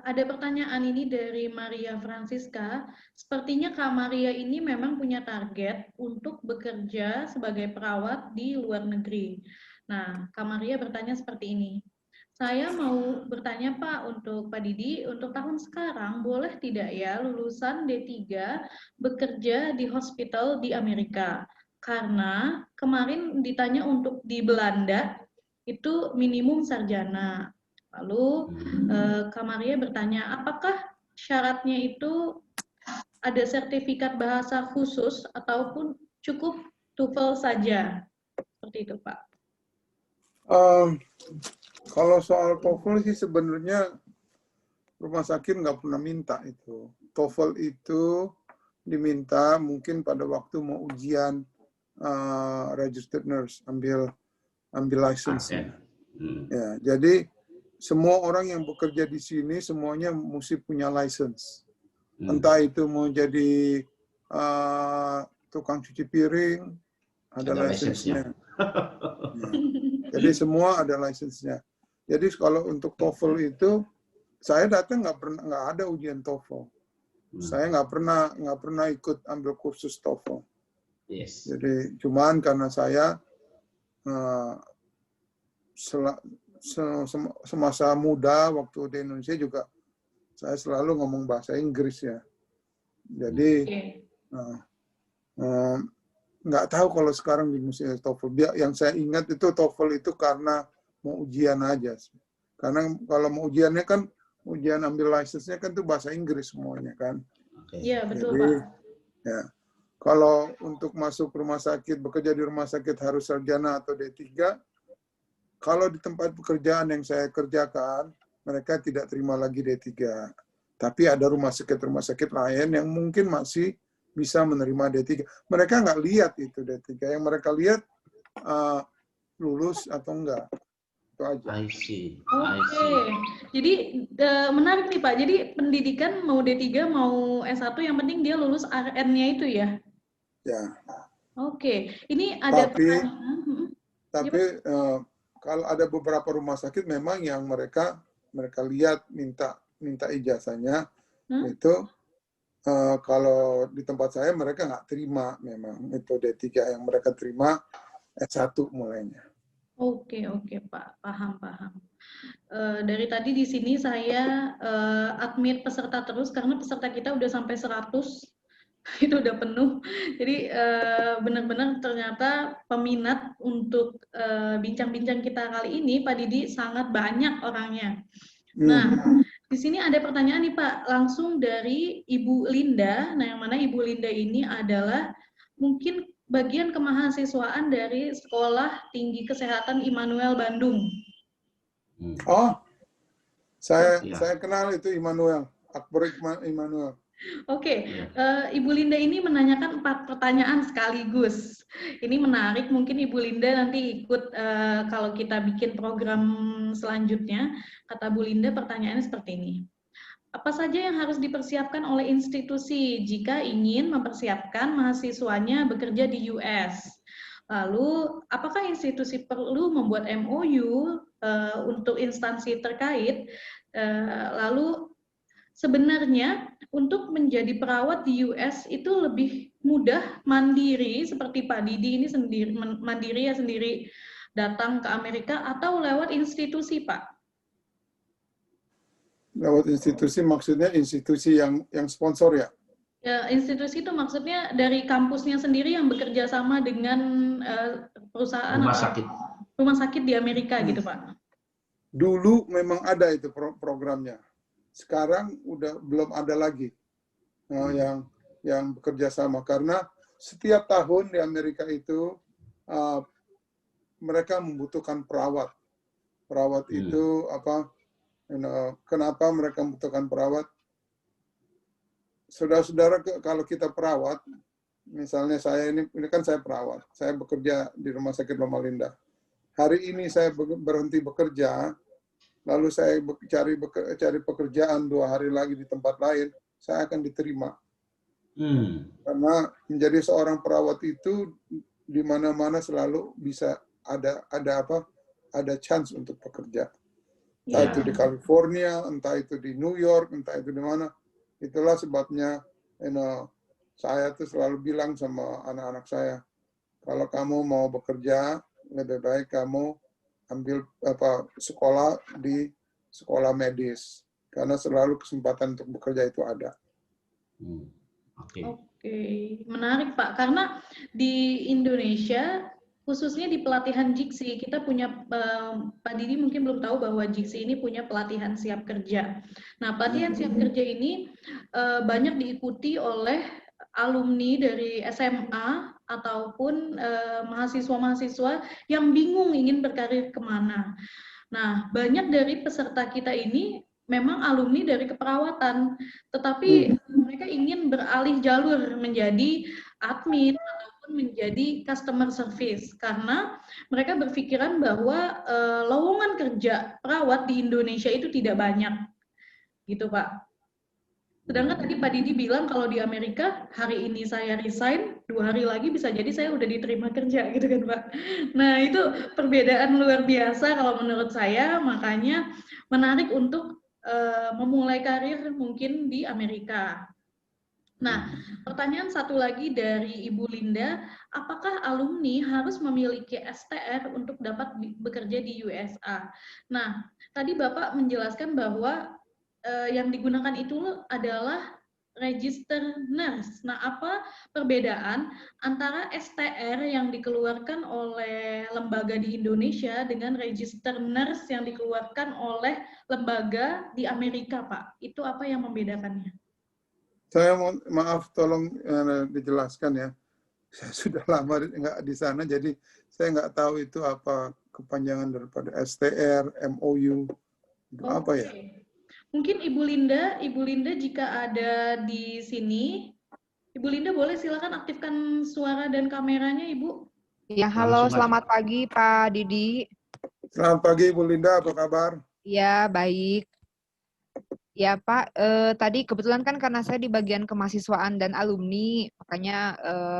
Ada pertanyaan ini dari Maria Francisca. Sepertinya Kak Maria ini memang punya target untuk bekerja sebagai perawat di luar negeri. Nah, Kak Maria bertanya seperti ini. Saya mau bertanya Pak untuk Pak Didi, untuk tahun sekarang boleh tidak ya lulusan D3 bekerja di hospital di Amerika? Karena kemarin ditanya untuk di Belanda itu minimum sarjana. Lalu Kak Maria bertanya, apakah syaratnya itu ada sertifikat bahasa khusus ataupun cukup TOEFL saja? Seperti itu Pak. Kalau soal TOEFL sih sebenarnya rumah sakit nggak pernah minta itu. TOEFL itu diminta mungkin pada waktu mau ujian registered nurse, ambil license. Ya, jadi semua orang yang bekerja di sini semuanya mesti punya license. Entah itu mau jadi tukang cuci piring, ada license-nya. Jadi semua ada license-nya. Jadi kalau untuk TOEFL itu, saya datang nggak ada ujian TOEFL. Saya nggak pernah ikut ambil kursus TOEFL. Yes. Jadi cuman karena saya semasa muda waktu di Indonesia juga saya selalu ngomong bahasa Inggris ya. Jadi nggak tahu kalau sekarang di musim TOEFL. Yang saya ingat itu TOEFL itu karena mau ujian aja. Karena kalau mau ujiannya kan ujian ambil license-nya kan itu bahasa Inggris semuanya kan. Iya, betul. Jadi, Pak. Ya. Kalau untuk masuk rumah sakit, bekerja di rumah sakit harus sarjana atau D3. Kalau di tempat pekerjaan yang saya kerjakan, mereka tidak terima lagi D3. Tapi ada rumah sakit lain yang mungkin masih bisa menerima D3. Mereka nggak lihat itu D3. Yang mereka lihat lulus atau enggak. Itu aja. I see. Oke. Jadi menarik nih Pak. Jadi pendidikan mau D3 mau S1 yang penting dia lulus RN-nya itu ya? Ya. Oke. Ini ada pertanyaan. Tapi kalau ada beberapa rumah sakit memang yang mereka lihat minta ijazahnya itu kalau di tempat saya mereka nggak terima memang itu D3 yang mereka terima S1 mulainya. Oke Pak, paham. Dari tadi di sini saya admit peserta terus karena peserta kita udah sampai 100. Itu udah penuh. Jadi benar-benar ternyata peminat untuk bincang-bincang kita kali ini, Pak Didi, sangat banyak orangnya. Nah, di sini ada pertanyaan nih Pak, langsung dari Ibu Linda. Nah, yang mana Ibu Linda ini adalah mungkin bagian kemahasiswaan dari Sekolah Tinggi Kesehatan Immanuel Bandung. Oh, saya kenal itu Immanuel, Akbar Immanuel. Oke, Ibu Linda ini menanyakan 4 pertanyaan sekaligus. Ini menarik, mungkin Ibu Linda nanti ikut kalau kita bikin program selanjutnya. Kata Bu Linda pertanyaannya seperti ini. Apa saja yang harus dipersiapkan oleh institusi jika ingin mempersiapkan mahasiswanya bekerja di US? Lalu, apakah institusi perlu membuat MOU untuk instansi terkait? Lalu, sebenarnya untuk menjadi perawat di US itu lebih mudah mandiri seperti Pak Didi ini sendiri mandiri ya sendiri datang ke Amerika atau lewat institusi Pak? Lewat institusi maksudnya institusi yang sponsor ya? Ya, institusi itu maksudnya dari kampusnya sendiri yang bekerja sama dengan perusahaan rumah sakit di Amerika gitu Pak. Dulu memang ada itu programnya. Sekarang belum ada lagi yang bekerja sama karena setiap tahun di Amerika itu mereka membutuhkan perawat. Perawat itu kenapa mereka membutuhkan perawat? Saudara-saudara, kalau kita perawat, misalnya saya ini kan saya perawat, saya bekerja di Rumah Sakit Loma Linda. Hari ini saya berhenti bekerja, lalu saya cari pekerjaan 2 hari lagi di tempat lain, saya akan diterima. Karena menjadi seorang perawat itu di mana-mana selalu bisa ada chance untuk bekerja. Entah itu di California, entah itu di New York, entah itu di mana. Itulah sebabnya saya tuh selalu bilang sama anak-anak saya, kalau kamu mau bekerja, lebih baik kamu ambil sekolah di sekolah medis. Karena selalu kesempatan untuk bekerja itu ada. Oke, menarik Pak. Karena di Indonesia, khususnya di pelatihan Jiksi, kita punya, Pak Didi mungkin belum tahu bahwa Jiksi ini punya pelatihan siap kerja. Nah, pelatihan siap kerja ini banyak diikuti oleh alumni dari SMA ataupun mahasiswa-mahasiswa yang bingung ingin berkarir kemana. Nah, banyak dari peserta kita ini memang alumni dari keperawatan, tetapi mereka ingin beralih jalur menjadi admin ataupun menjadi customer service, karena mereka berpikiran bahwa lowongan kerja perawat di Indonesia itu tidak banyak, gitu Pak. Sedangkan tadi Pak Didi bilang kalau di Amerika hari ini saya resign, 2 hari lagi bisa jadi saya udah diterima kerja gitu kan Pak. Nah itu perbedaan luar biasa kalau menurut saya, makanya menarik untuk memulai karir mungkin di Amerika. Nah, pertanyaan satu lagi dari Ibu Linda, apakah alumni harus memiliki STR untuk dapat bekerja di USA? Nah, tadi Bapak menjelaskan bahwa yang digunakan itu adalah register nurse. Nah, apa perbedaan antara STR yang dikeluarkan oleh lembaga di Indonesia dengan register nurse yang dikeluarkan oleh lembaga di Amerika, Pak? Itu apa yang membedakannya? Saya maaf, tolong dijelaskan ya. Saya sudah lama nggak di sana, jadi saya nggak tahu itu apa kepanjangan daripada STR, MOU, itu apa ya? Mungkin Ibu Linda jika ada di sini, Ibu Linda boleh silakan aktifkan suara dan kameranya, Ibu. Ya, halo, selamat pagi Pak Didi. Selamat pagi Ibu Linda, apa kabar? Ya, baik. Ya Pak, tadi kebetulan kan karena saya di bagian kemahasiswaan dan alumni, makanya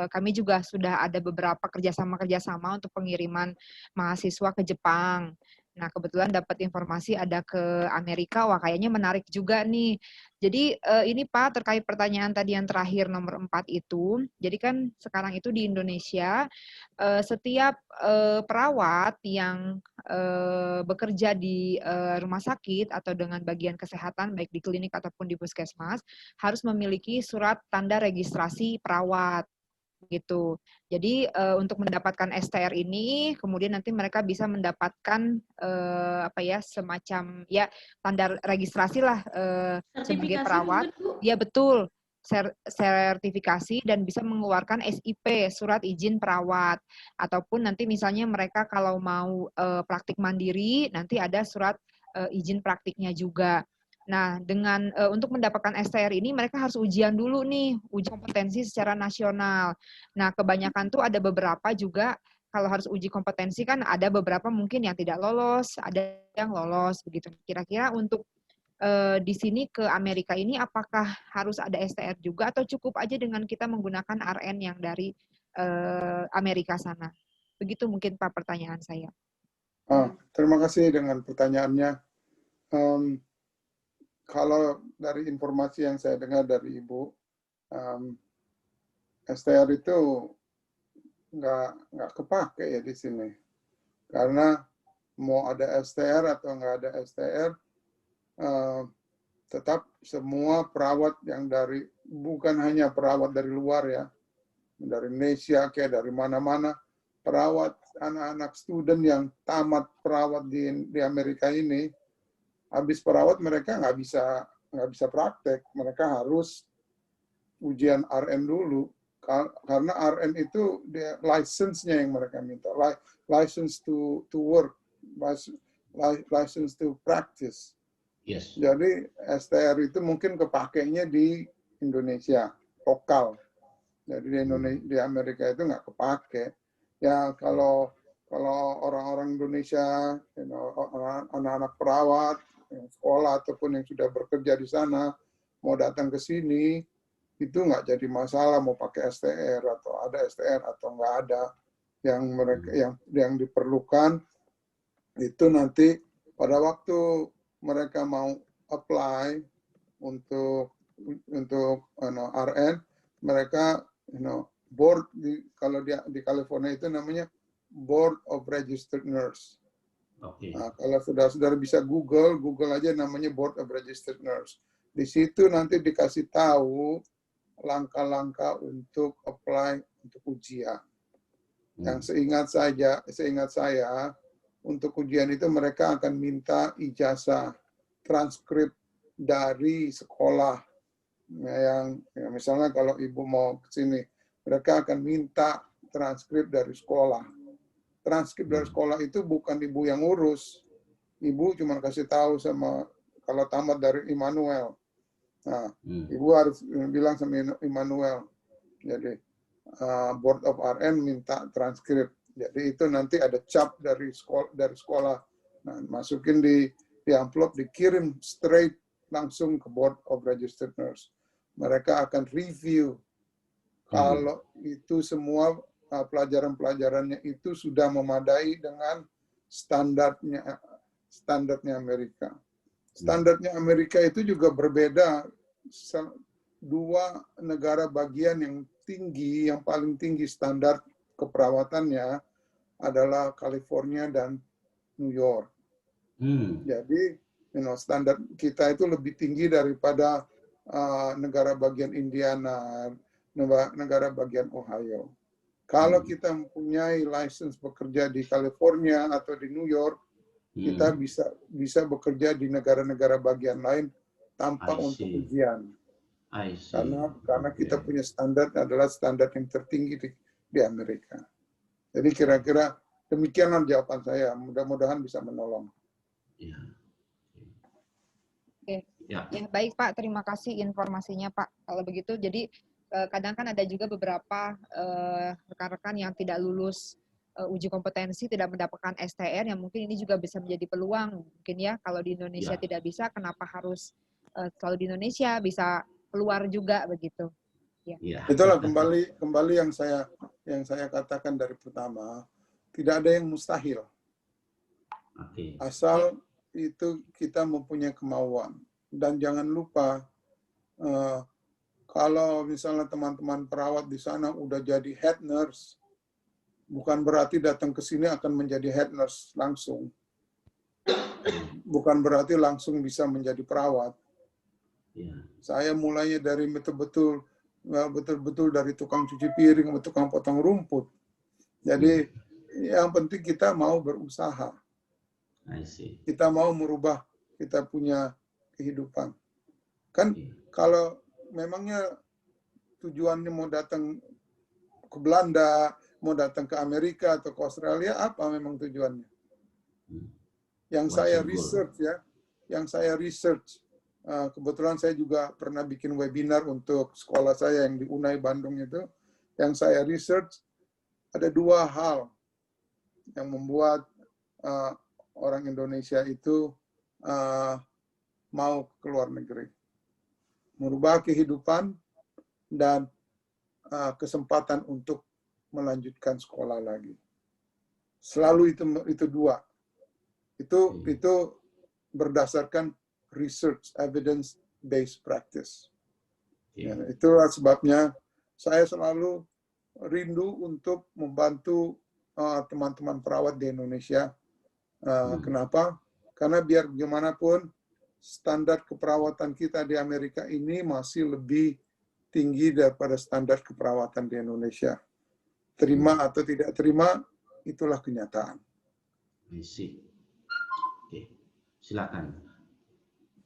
kami juga sudah ada beberapa kerjasama untuk pengiriman mahasiswa ke Jepang. Nah, kebetulan dapat informasi ada ke Amerika, wah kayaknya menarik juga nih. Jadi ini Pak, terkait pertanyaan tadi yang terakhir nomor 4 itu, jadi kan sekarang itu di Indonesia, setiap perawat yang bekerja di rumah sakit atau dengan bagian kesehatan, baik di klinik ataupun di puskesmas, harus memiliki surat tanda registrasi perawat. Gitu. Jadi untuk mendapatkan STR ini, kemudian nanti mereka bisa mendapatkan semacam ya tanda registrasi lah sebagai perawat. Ya betul, sertifikasi dan bisa mengeluarkan SIP, surat izin perawat. Ataupun nanti misalnya mereka kalau mau praktik mandiri, nanti ada surat izin praktiknya juga. Nah, dengan untuk mendapatkan STR ini mereka harus ujian dulu nih, uji kompetensi secara nasional. Nah, kebanyakan tuh ada beberapa juga kalau harus uji kompetensi kan ada beberapa mungkin yang tidak lolos, ada yang lolos begitu. Kira-kira untuk di sini ke Amerika ini apakah harus ada STR juga atau cukup aja dengan kita menggunakan RN yang dari Amerika sana? Begitu mungkin Pak pertanyaan saya. Terima kasih dengan pertanyaannya. Kalau dari informasi yang saya dengar dari Ibu, STR itu nggak kepake ya di sini. Karena mau ada STR atau nggak ada STR, tetap semua perawat yang bukan hanya perawat dari luar ya, dari Indonesia, kayak dari mana-mana, perawat, anak-anak student yang tamat perawat di Amerika ini, habis perawat mereka nggak bisa praktek, mereka harus ujian RN dulu, karena RN itu dia license-nya yang mereka minta, license to work, license to practice. Yes. Jadi STR itu mungkin kepakainya di Indonesia lokal, jadi di Amerika itu nggak kepake. Ya kalau orang-orang Indonesia, anak-anak perawat yang sekolah ataupun yang sudah bekerja di sana mau datang ke sini, itu nggak jadi masalah mau pakai STR atau ada STR atau nggak ada. Yang mereka yang diperlukan itu nanti pada waktu mereka mau apply untuk RN, mereka board kalau di California itu namanya Board of Registered Nurse. Okay. Nah, kalau saudara bisa Google aja namanya Board of Registered Nurse. Di situ nanti dikasih tahu langkah-langkah untuk apply untuk ujian. Yang seingat saya untuk ujian itu mereka akan minta ijazah transkrip dari sekolah. Yang misalnya kalau ibu mau ke sini, mereka akan minta transkrip dari sekolah. Transkrip dari sekolah itu bukan ibu yang urus. Ibu cuma kasih tahu sama kalau tamat dari Immanuel. Nah, ibu harus bilang sama Immanuel. Jadi Board of RN minta transkrip. Jadi itu nanti ada cap dari sekolah. Nah, masukin di amplop, dikirim straight langsung ke Board of Registered Nurse. Mereka akan review kalau itu semua pelajaran-pelajarannya itu sudah memadai dengan standarnya Amerika. Standarnya Amerika itu juga berbeda. Dua negara bagian yang tinggi, yang paling tinggi standar keperawatannya adalah California dan New York. Jadi, standar kita itu lebih tinggi daripada negara bagian Indiana, negara bagian Ohio. Kalau kita mempunyai license bekerja di California atau di New York, kita bisa bekerja di negara-negara bagian lain tanpa untuk ujian. Karena kita punya standar adalah standar yang tertinggi di Amerika. Jadi kira-kira demikianlah jawaban saya. Mudah-mudahan bisa menolong. Oke. Ya, baik Pak. Terima kasih informasinya Pak. Kalau begitu, jadi kadang kan ada juga beberapa rekan-rekan yang tidak lulus uji kompetensi, tidak mendapatkan STR, yang mungkin ini juga bisa menjadi peluang. Mungkin ya, kalau di Indonesia tidak bisa, kenapa harus kalau di Indonesia bisa keluar juga begitu? Itulah kembali yang saya katakan dari pertama, tidak ada yang mustahil. Asal itu kita mempunyai kemauan. Dan jangan lupa, kalau misalnya teman-teman perawat di sana udah jadi head nurse, bukan berarti datang ke sini akan menjadi head nurse langsung. Bukan berarti langsung bisa menjadi perawat. Saya mulainya dari betul-betul dari tukang cuci piring, tukang potong rumput. Jadi yang penting kita mau berusaha. Kita mau merubah kita punya kehidupan. Kan kalau memangnya tujuannya mau datang ke Belanda, mau datang ke Amerika atau ke Australia, apa memang tujuannya? Yang saya research, kebetulan saya juga pernah bikin webinar untuk sekolah saya yang di Unai Bandung itu. Yang saya research, ada dua hal yang membuat orang Indonesia itu mau ke luar negeri. Merubah kehidupan dan kesempatan untuk melanjutkan sekolah lagi. Selalu itu dua. Itu berdasarkan research, evidence-based practice. Itulah sebabnya saya selalu rindu untuk membantu teman-teman perawat di Indonesia. Kenapa? Karena biar bagaimanapun standar keperawatan kita di Amerika ini masih lebih tinggi daripada standar keperawatan di Indonesia. Terima atau tidak terima, itulah kenyataan. Oke, silakan.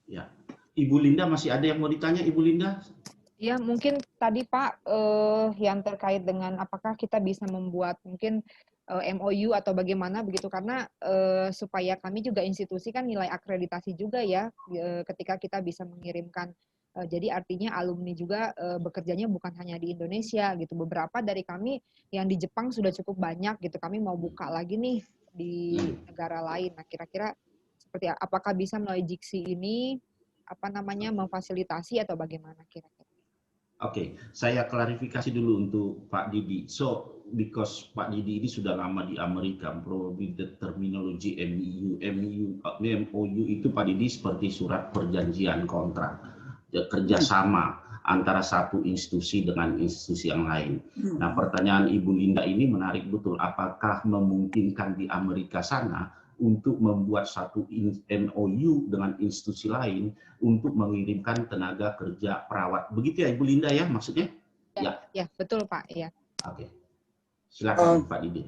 Ya, Ibu Linda masih ada yang mau ditanya, Ibu Linda? Ya, mungkin tadi Pak yang terkait dengan apakah kita bisa membuat mungkin MOU atau bagaimana begitu, karena supaya kami juga institusi kan nilai akreditasi juga ya ketika kita bisa mengirimkan. Jadi artinya alumni juga bekerjanya bukan hanya di Indonesia gitu. Beberapa dari kami yang di Jepang sudah cukup banyak gitu. Kami mau buka lagi nih di negara lain. Nah, kira-kira seperti apakah bisa melalui Jiksi ini memfasilitasi atau bagaimana kira-kira? Oke, saya klarifikasi dulu untuk Pak Didi. So, because Pak Didi ini sudah lama di Amerika, probably the terminology MOU itu Pak Didi seperti surat perjanjian kontrak, kerjasama antara satu institusi dengan institusi yang lain. Nah, pertanyaan Ibu Linda ini menarik betul. Apakah memungkinkan di Amerika sana untuk membuat satu MOU dengan institusi lain untuk mengirimkan tenaga kerja perawat? Begitu ya Ibu Linda ya maksudnya? Ya, betul Pak. Ya. Oke. Silakan Pak Didi.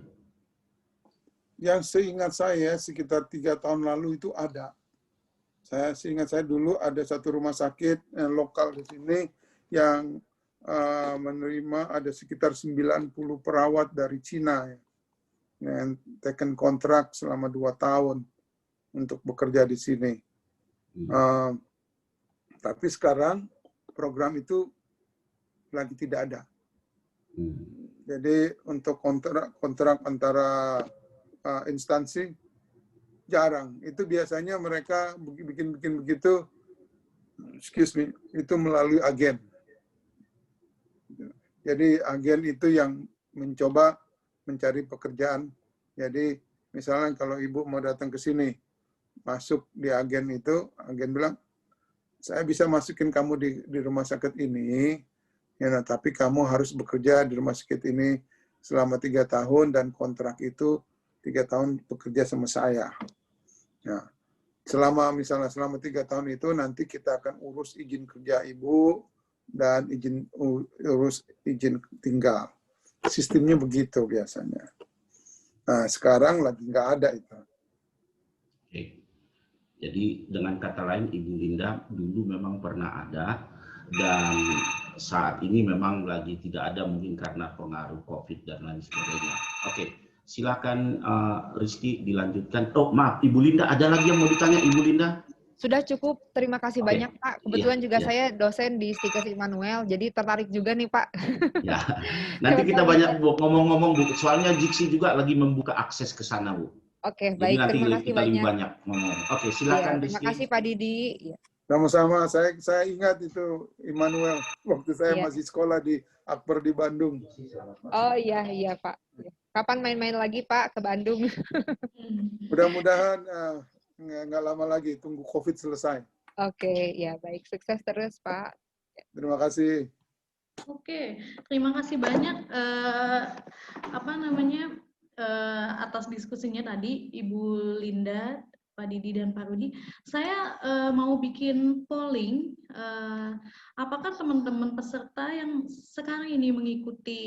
Yang seingat saya sekitar 3 tahun lalu itu ada. Seingat saya dulu ada satu rumah sakit lokal di sini yang menerima ada sekitar 90 perawat dari Cina ya. Dan taken kontrak selama 2 tahun untuk bekerja di sini. Tapi sekarang program itu lagi tidak ada. Jadi untuk kontrak antara instansi jarang. Itu biasanya mereka bikin begitu, excuse me, itu melalui agen. Jadi agen itu yang mencoba mencari pekerjaan. Jadi misalnya kalau ibu mau datang ke sini, masuk di agen itu, agen bilang, saya bisa masukin kamu di rumah sakit ini, ya, nah, tapi kamu harus bekerja di rumah sakit ini selama 3 tahun dan kontrak itu 3 tahun bekerja sama saya. Nah, misalnya selama 3 tahun itu nanti kita akan urus izin kerja ibu dan urus izin tinggal. Sistemnya begitu biasanya. Nah, sekarang lagi nggak ada itu. Oke. Jadi dengan kata lain Ibu Linda dulu memang pernah ada dan saat ini memang lagi tidak ada mungkin karena pengaruh COVID dan lain sebagainya. Oke, silakan Rizky dilanjutkan. Oh maaf, Ibu Linda ada lagi yang mau ditanya Ibu Linda? Sudah cukup, terima kasih Oke. banyak Pak. Kebetulan Iya, juga iya. saya dosen di Stikes Immanuel, jadi tertarik juga nih Pak. Ya, nanti kita banyak ngomong-ngomong Bu, soalnya Jiksi juga lagi membuka akses ke sana Bu. Oke, Jadi baik. nanti Terima kasih kita lebih banyak. banyak ngomong. Oke, Iya, silakan terima Rizky. kasih Pak Didi. Iya. Sama-sama, saya ingat itu Immanuel waktu saya Iya. masih sekolah di Akper di Bandung. Oh iya Pak. Kapan main-main lagi Pak ke Bandung? Mudah-mudahan nggak lama lagi, tunggu COVID selesai. Oke, ya baik. Sukses terus Pak. Terima kasih. Oke, terima kasih banyak atas diskusinya tadi Ibu Linda, Pak Didi dan Pak Rudi. Saya mau bikin polling, apakah teman-teman peserta yang sekarang ini mengikuti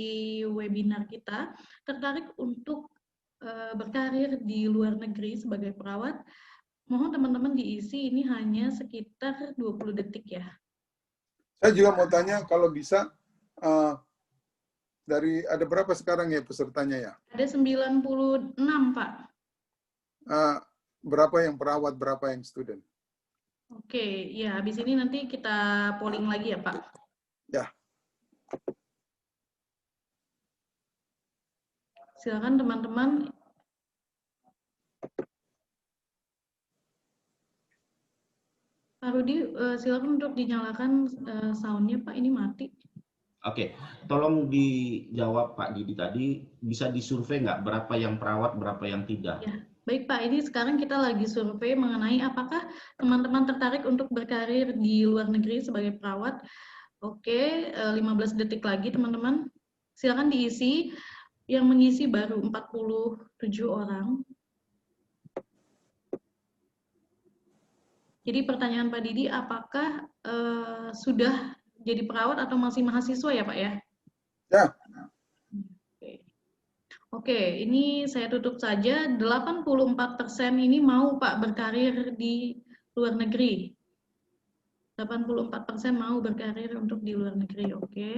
webinar kita tertarik untuk berkarir di luar negeri sebagai perawat? Mohon teman-teman diisi, ini hanya sekitar 20 detik ya. Saya juga mau tanya kalau bisa, ada berapa sekarang ya pesertanya ya? Ada 96, Pak. Berapa yang perawat, berapa yang student? Oke, ya habis ini nanti kita polling lagi ya, Pak. Ya. Silakan teman-teman. Pak Rudi, silakan untuk dinyalakan sound-nya, Pak. Ini mati. Oke, tolong dijawab Pak Didi tadi, bisa disurvei nggak berapa yang perawat, berapa yang tidak? Ya, baik Pak, ini sekarang kita lagi survei mengenai apakah teman-teman tertarik untuk berkarir di luar negeri sebagai perawat. Oke, 15 detik lagi teman-teman. Silakan diisi. Yang mengisi baru 47 orang. Jadi pertanyaan Pak Didi, apakah sudah jadi perawat atau masih mahasiswa ya Pak ya? Ya. Oke, ini saya tutup saja. 84% ini mau Pak berkarir di luar negeri. 84% mau berkarir untuk di luar negeri, oke.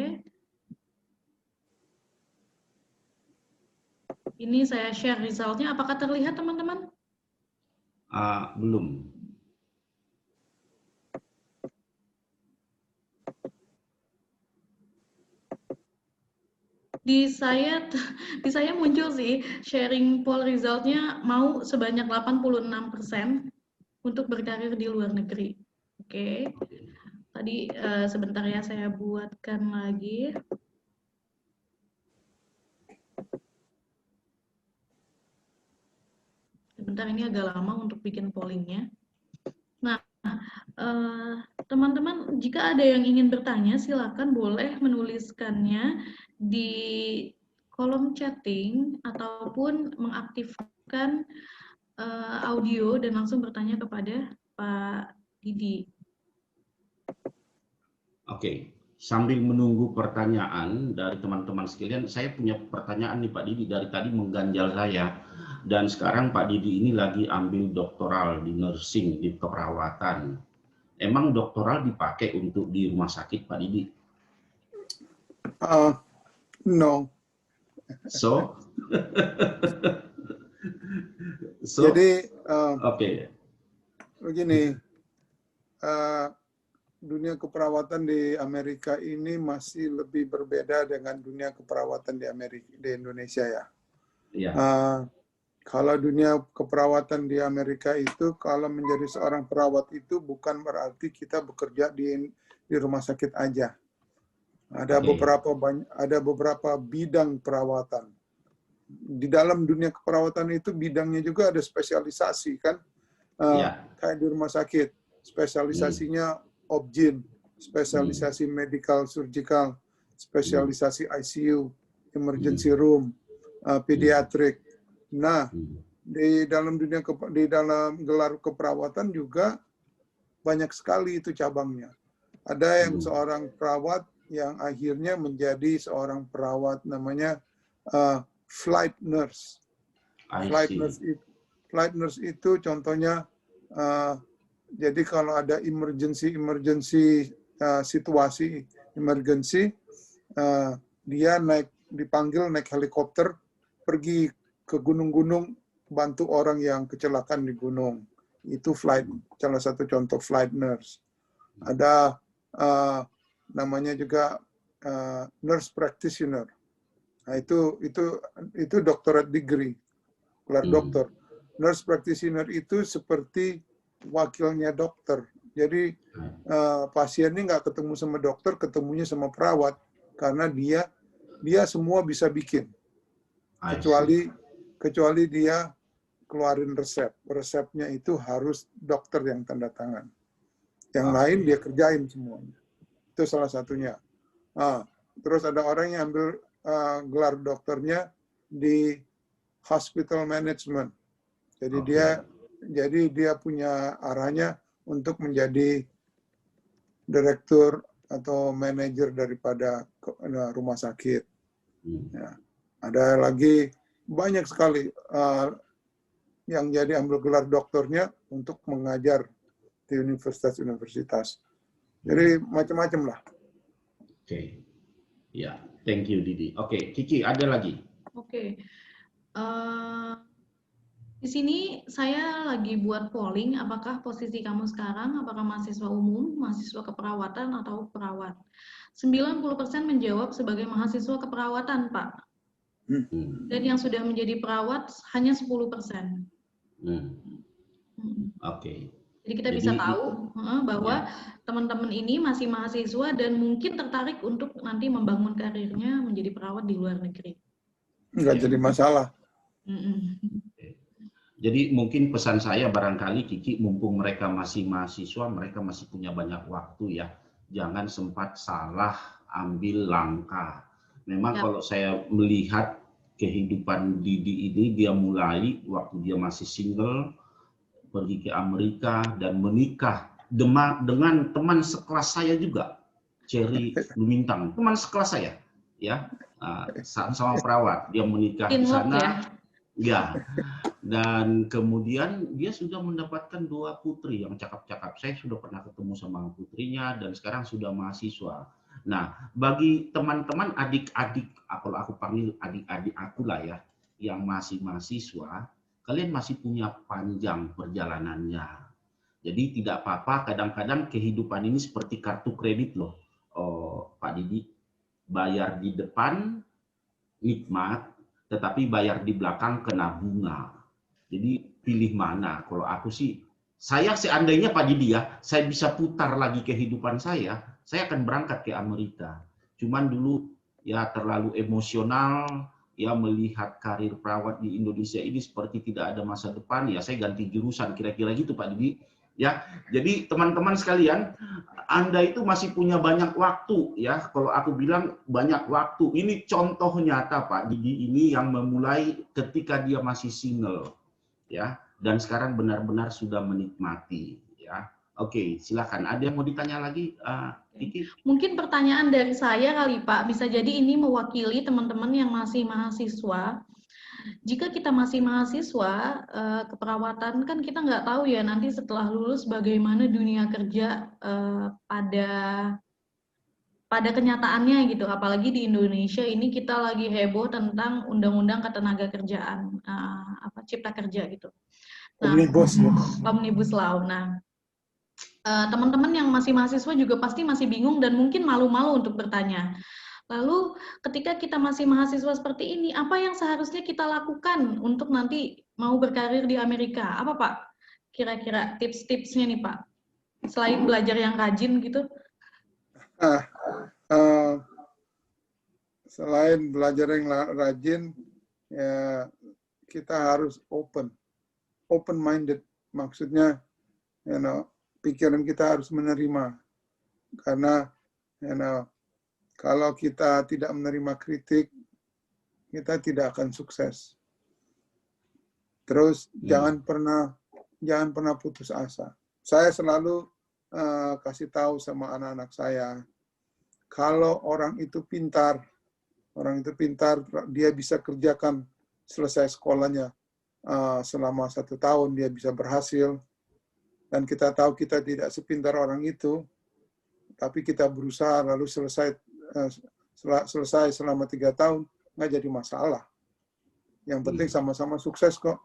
Ini saya share resultnya. Apakah terlihat teman-teman? Belum. Di saya muncul sih sharing poll resultnya mau sebanyak 86% untuk berkarir di luar negeri. Oke. Tadi sebentar ya saya buatkan lagi. Sebentar, ini agak lama untuk bikin pollingnya. Nah, teman-teman, jika ada yang ingin bertanya, silakan boleh menuliskannya di kolom chatting ataupun mengaktifkan audio dan langsung bertanya kepada Pak Didi. Oke, sambil menunggu pertanyaan dari teman-teman sekalian, saya punya pertanyaan nih Pak Didi, dari tadi mengganjal saya. Dan sekarang Pak Didi ini lagi ambil doktoral di nursing, di keperawatan. Emang doktoral dipakai untuk di rumah sakit Pak Didi? No. So? Jadi, Oke. begini, dunia keperawatan di Amerika ini masih lebih berbeda dengan dunia keperawatan di Indonesia ya. Iya. Kalau dunia keperawatan di Amerika itu, kalau menjadi seorang perawat itu bukan berarti kita bekerja di rumah sakit aja. Ada beberapa bidang perawatan. Di dalam dunia keperawatan itu bidangnya juga ada spesialisasi kan, kayak di rumah sakit spesialisasinya obgyn, spesialisasi medical surgical, spesialisasi ICU, emergency room, pediatric. Nah, di dalam gelar keperawatan juga banyak sekali itu cabangnya. Ada yang seorang perawat yang akhirnya menjadi seorang perawat namanya flight nurse. Flight nurse itu contohnya, jadi kalau ada emergency situasi emergency, dia dipanggil naik helikopter pergi ke gunung-gunung bantu orang yang kecelakaan di gunung. Itu salah satu contoh flight nurse. Ada namanya juga nurse practitioner. Nah, itu doctorate degree, gelar dokter. Nurse practitioner itu seperti wakilnya dokter. Jadi pasiennya nggak ketemu sama dokter, ketemunya sama perawat karena dia semua bisa bikin. Kecuali dia keluarin resep. Resepnya itu harus dokter yang tanda tangan. Yang lain dia kerjain semuanya. Itu salah satunya. Terus ada orang yang ambil gelar dokternya di hospital management. Jadi dia punya arahnya untuk menjadi direktur atau manajer daripada rumah sakit. Ya. Ada lagi banyak sekali yang jadi ambil gelar doktornya untuk mengajar di universitas-universitas. Jadi macam-macam lah. Oke. Ya, thank you Didi. Oke, Kiki ada lagi? Oke. Di sini saya lagi buat polling, apakah posisi kamu sekarang, apakah mahasiswa umum, mahasiswa keperawatan, atau perawat. 90% menjawab sebagai mahasiswa keperawatan, Pak. Dan yang sudah menjadi perawat hanya 10%. Oke. Jadi kita bisa tahu bahwa teman-teman ini masih mahasiswa dan mungkin tertarik untuk nanti membangun karirnya menjadi perawat di luar negeri. Nggak jadi masalah. Jadi mungkin pesan saya barangkali Kiki, mumpung mereka masih mahasiswa, mereka masih punya banyak waktu ya. Jangan sempat salah ambil langkah. Memang kalau saya melihat kehidupan Didi ini, dia mulai waktu dia masih single, pergi ke Amerika dan menikah dengan teman sekelas saya juga, Cherry Lumintang, teman sekelas saya, ya, sama perawat. Dia menikah di sana, ya. Dan kemudian dia sudah mendapatkan 2 putri yang cakap-cakap. Saya sudah pernah ketemu sama putrinya dan sekarang sudah mahasiswa. Nah, bagi teman-teman adik-adik, kalau aku panggil adik-adik aku lah ya, yang masih mahasiswa, kalian masih punya panjang perjalanannya. Jadi tidak apa-apa, kadang-kadang kehidupan ini seperti kartu kredit loh, Pak Didi. Bayar di depan, nikmat, tetapi bayar di belakang kena bunga. Jadi pilih mana? Kalau aku sih, saya seandainya Pak Didi ya, saya bisa putar lagi kehidupan saya akan berangkat ke Amerika. Cuman dulu ya terlalu emosional, ya melihat karir perawat di Indonesia ini seperti tidak ada masa depan, ya saya ganti jurusan, kira-kira gitu Pak Didi. Ya, jadi teman-teman sekalian, Anda itu masih punya banyak waktu ya. Kalau aku bilang banyak waktu. Ini contoh nyata Pak Didi ini yang memulai ketika dia masih single, ya. Dan sekarang benar-benar sudah menikmati, ya. Oke, silakan. Ada yang mau ditanya lagi, Kiki? Mungkin pertanyaan dari saya kali Pak, bisa jadi ini mewakili teman-teman yang masih mahasiswa. Jika kita masih mahasiswa, keperawatan kan kita nggak tahu ya nanti setelah lulus bagaimana dunia kerja pada kenyataannya gitu. Apalagi di Indonesia ini kita lagi heboh tentang undang-undang ketenagakerjaan, cipta kerja gitu. Nah, Omnibus Law. Nah, teman-teman yang masih mahasiswa juga pasti masih bingung dan mungkin malu-malu untuk bertanya. Lalu ketika kita masih mahasiswa seperti ini, apa yang seharusnya kita lakukan untuk nanti mau berkarir di Amerika? Apa Pak? Kira-kira tips-tipsnya nih Pak? Selain belajar yang rajin gitu. Selain belajar yang rajin, ya kita harus open-minded. Maksudnya, pikiran kita harus menerima. Karena, kalau kita tidak menerima kritik, kita tidak akan sukses. Terus jangan pernah putus asa. Saya selalu kasih tahu sama anak-anak saya, kalau orang itu pintar, dia bisa kerjakan selesai sekolahnya selama 1 tahun, dia bisa berhasil. Dan kita tahu kita tidak sepintar orang itu, tapi kita berusaha lalu selesai selama 3 tahun, nggak jadi masalah. Yang penting sama-sama sukses kok.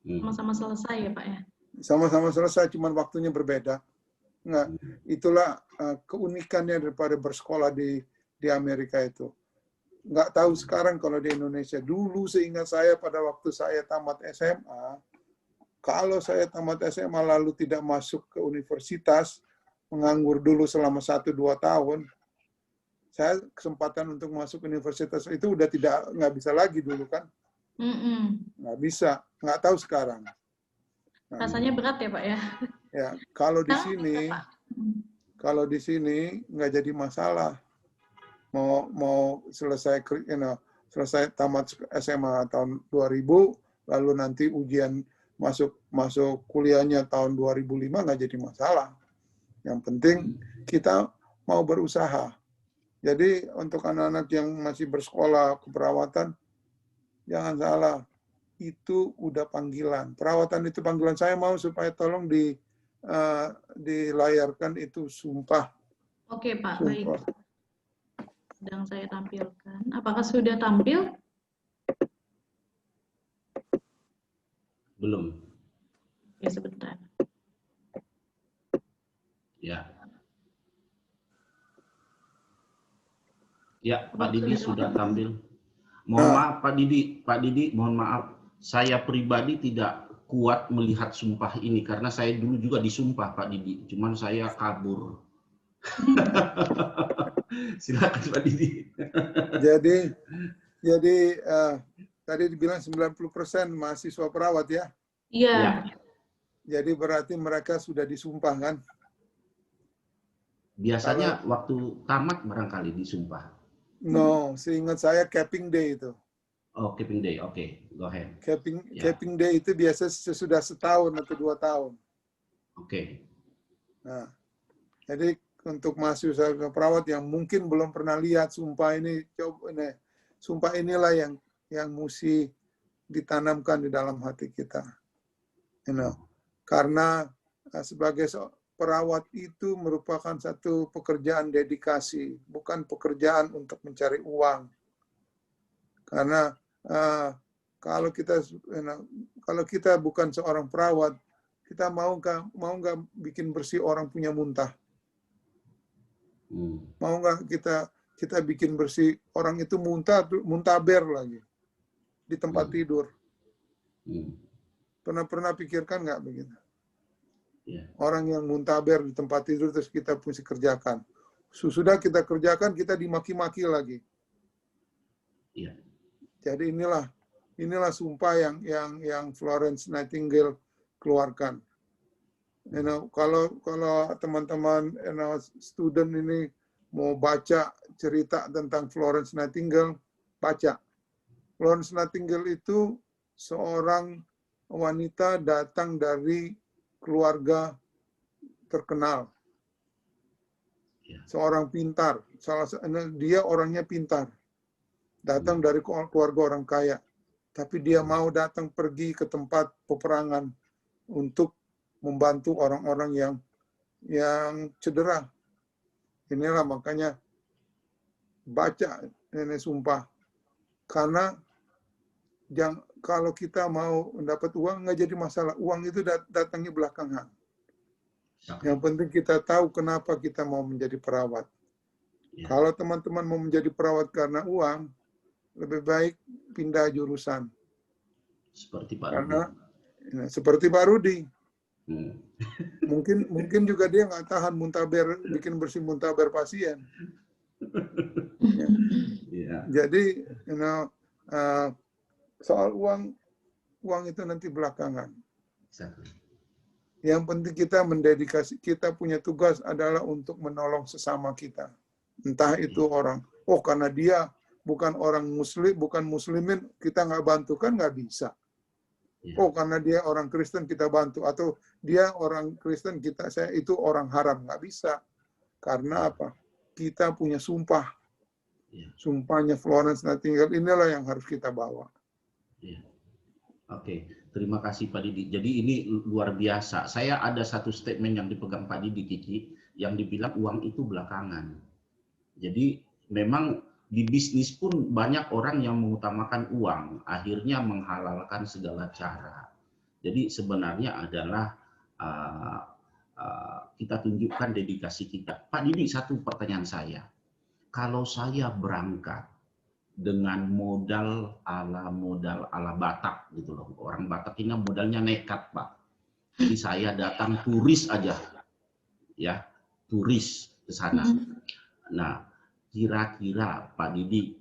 Sama-sama selesai ya Pak ya? Sama-sama selesai, cuman waktunya berbeda. Nggak, itulah keunikannya daripada bersekolah di Amerika itu. Nggak tahu sekarang kalau di Indonesia. Dulu seingat saya pada waktu saya tamat SMA, kalau saya tamat SMA lalu tidak masuk ke universitas, menganggur dulu selama 1-2 tahun, saya kesempatan untuk masuk universitas itu udah nggak bisa lagi dulu kan. Nggak bisa, nggak tahu sekarang. Rasanya berat ya Pak ya? Ya, kalau di sini nggak jadi masalah. Mau selesai tamat SMA tahun 2000, lalu nanti ujian masuk kuliahnya tahun 2005 nggak jadi masalah. Yang penting kita mau berusaha. Jadi untuk anak-anak yang masih bersekolah keperawatan, jangan salah, itu udah panggilan. Perawatan itu panggilan. Saya mau supaya tolong dilayarkan itu sumpah. Oke Pak, sumpah. baik. Sedang saya tampilkan. Apakah sudah tampil? Belum. Ya, sebentar. Ya. Ya, Pak Didi sudah tampil. Mohon maaf Pak Didi, mohon maaf. Saya pribadi tidak kuat melihat sumpah ini karena saya dulu juga disumpah Pak Didi, cuman saya kabur. Silakan Pak Didi. Jadi tadi dibilang 90% mahasiswa perawat ya? Iya. Ya. Jadi berarti mereka sudah disumpah kan? Biasanya waktu tamat barangkali disumpah. No, seingat saya capping day itu. Oh, capping day, oke, go ahead. Capping day itu biasa sesudah 1 tahun atau 2 tahun. Oke. Nah, jadi untuk mahasiswa perawat yang mungkin belum pernah lihat sumpah ini, sumpah inilah yang mesti ditanamkan di dalam hati kita. Karena sebagai perawat itu merupakan satu pekerjaan dedikasi, bukan pekerjaan untuk mencari uang. Karena kalau kita bukan seorang perawat, kita mau nggak bikin bersih orang punya muntah? Mau nggak kita bikin bersih orang itu muntaber lagi di tempat tidur? Pernah pikirkan nggak begitu? Orang yang muntaber di tempat tidur terus kita mesti kerjakan. Sudah kita kerjakan, kita dimaki-maki lagi. Jadi inilah sumpah yang Florence Nightingale keluarkan. Kalau teman-teman student ini mau baca cerita tentang Florence Nightingale, baca. Florence Nightingale itu seorang wanita datang dari keluarga terkenal. Seorang pintar. Dia orangnya pintar. Datang dari keluarga orang kaya. Tapi dia mau datang pergi ke tempat peperangan untuk membantu orang-orang yang cedera. Inilah makanya baca ini sumpah. Karena kalau kita mau mendapat uang, nggak jadi masalah. Uang itu datangnya belakangan. Yang penting kita tahu kenapa kita mau menjadi perawat. Kalau teman-teman mau menjadi perawat karena uang, lebih baik pindah jurusan. Seperti Pak Karena Rudi. seperti Pak Rudi. Mungkin juga dia nggak tahan muntaber, bikin bersih muntaber pasien. Jadi, soal uang itu nanti belakangan. Yang penting kita mendedikasi, kita punya tugas adalah untuk menolong sesama kita. Entah itu orang, karena dia bukan orang muslim, bukan muslimin, kita nggak bantu, kan nggak bisa. Karena dia orang Kristen kita bantu, atau dia orang Kristen saya itu orang haram, nggak bisa. Karena apa? Kita punya sumpah. Sumpahnya Florence Nightingale, inilah yang harus kita bawa. Oke, terima kasih Pak Didi. Jadi ini luar biasa. Saya ada satu statement yang dipegang Pak Didi, Kiki, yang dibilang uang itu belakangan. Jadi memang di bisnis pun banyak orang yang mengutamakan uang, akhirnya menghalalkan segala cara. Jadi sebenarnya adalah kita tunjukkan dedikasi kita. Pak Didi, satu pertanyaan saya. Kalau saya berangkat dengan modal ala Batak gitu loh. Orang Batak ini modalnya nekat, Pak. Jadi saya datang turis aja. Ya, turis ke sana. Nah, kira-kira Pak Didi,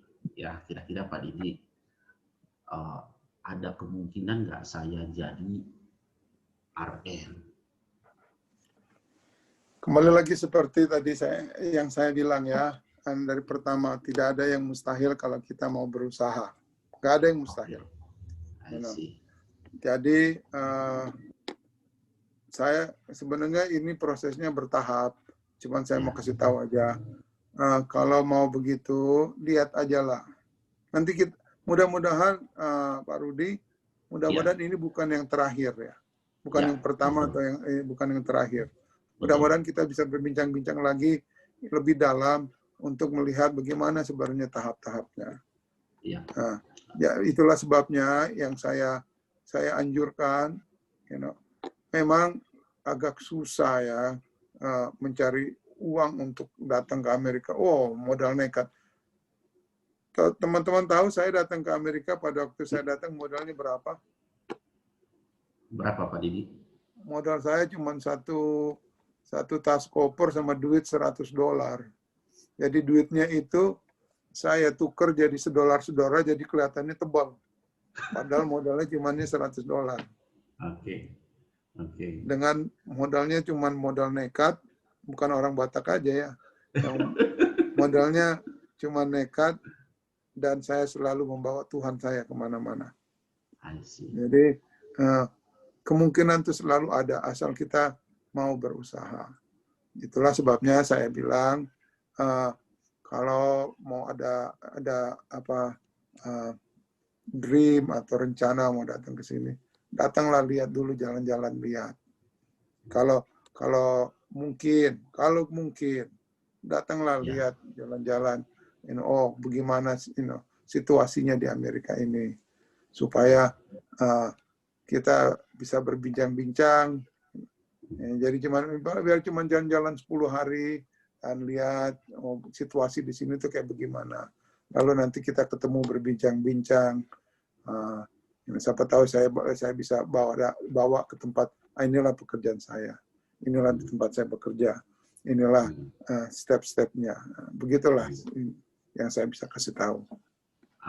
ada kemungkinan nggak saya jadi RN? Kembali lagi seperti tadi yang saya bilang ya, dari pertama tidak ada yang mustahil kalau kita mau berusaha. Nggak ada yang mustahil. Jadi saya sebenarnya ini prosesnya bertahap. Cuman saya mau kasih tahu aja. Kalau mau begitu, lihat aja lah. Nanti kita, mudah-mudahan Pak Rudi, mudah-mudahan ini bukan yang terakhir ya. Bukan yang pertama atau bukan yang terakhir. Mudah-mudahan kita bisa berbincang-bincang lagi lebih dalam untuk melihat bagaimana sebenarnya tahap-tahapnya. Ya, itulah sebabnya yang saya anjurkan, memang agak susah ya mencari uang untuk datang ke Amerika. Modal nekat. Teman-teman tahu saya datang ke Amerika pada waktu saya datang modalnya berapa? Berapa Pak Didi? Modal saya cuma satu tas koper sama duit $100. Jadi duitnya itu saya tuker jadi $1 jadi kelihatannya tebal. Padahal modalnya cuma $100. Oke. Dengan modalnya cuma modal nekat, bukan orang Batak aja ya. Yang modalnya cuma nekat dan saya selalu membawa Tuhan saya kemana-mana. Jadi kemungkinan itu selalu ada asal kita mau berusaha. Itulah sebabnya saya bilang kalau mau ada dream atau rencana mau datang ke sini, datanglah lihat dulu, jalan-jalan lihat. Kalau mungkin datanglah lihat jalan-jalan. Bagaimana situasinya di Amerika ini supaya kita bisa berbincang-bincang. Jadi biar cuma jalan-jalan 10 hari dan lihat situasi di sini tuh kayak bagaimana. Lalu nanti kita ketemu berbincang-bincang. Siapa tahu saya bisa bawa ke tempat, inilah pekerjaan saya. Inilah di tempat saya bekerja. Inilah step-stepnya. Begitulah yang saya bisa kasih tahu.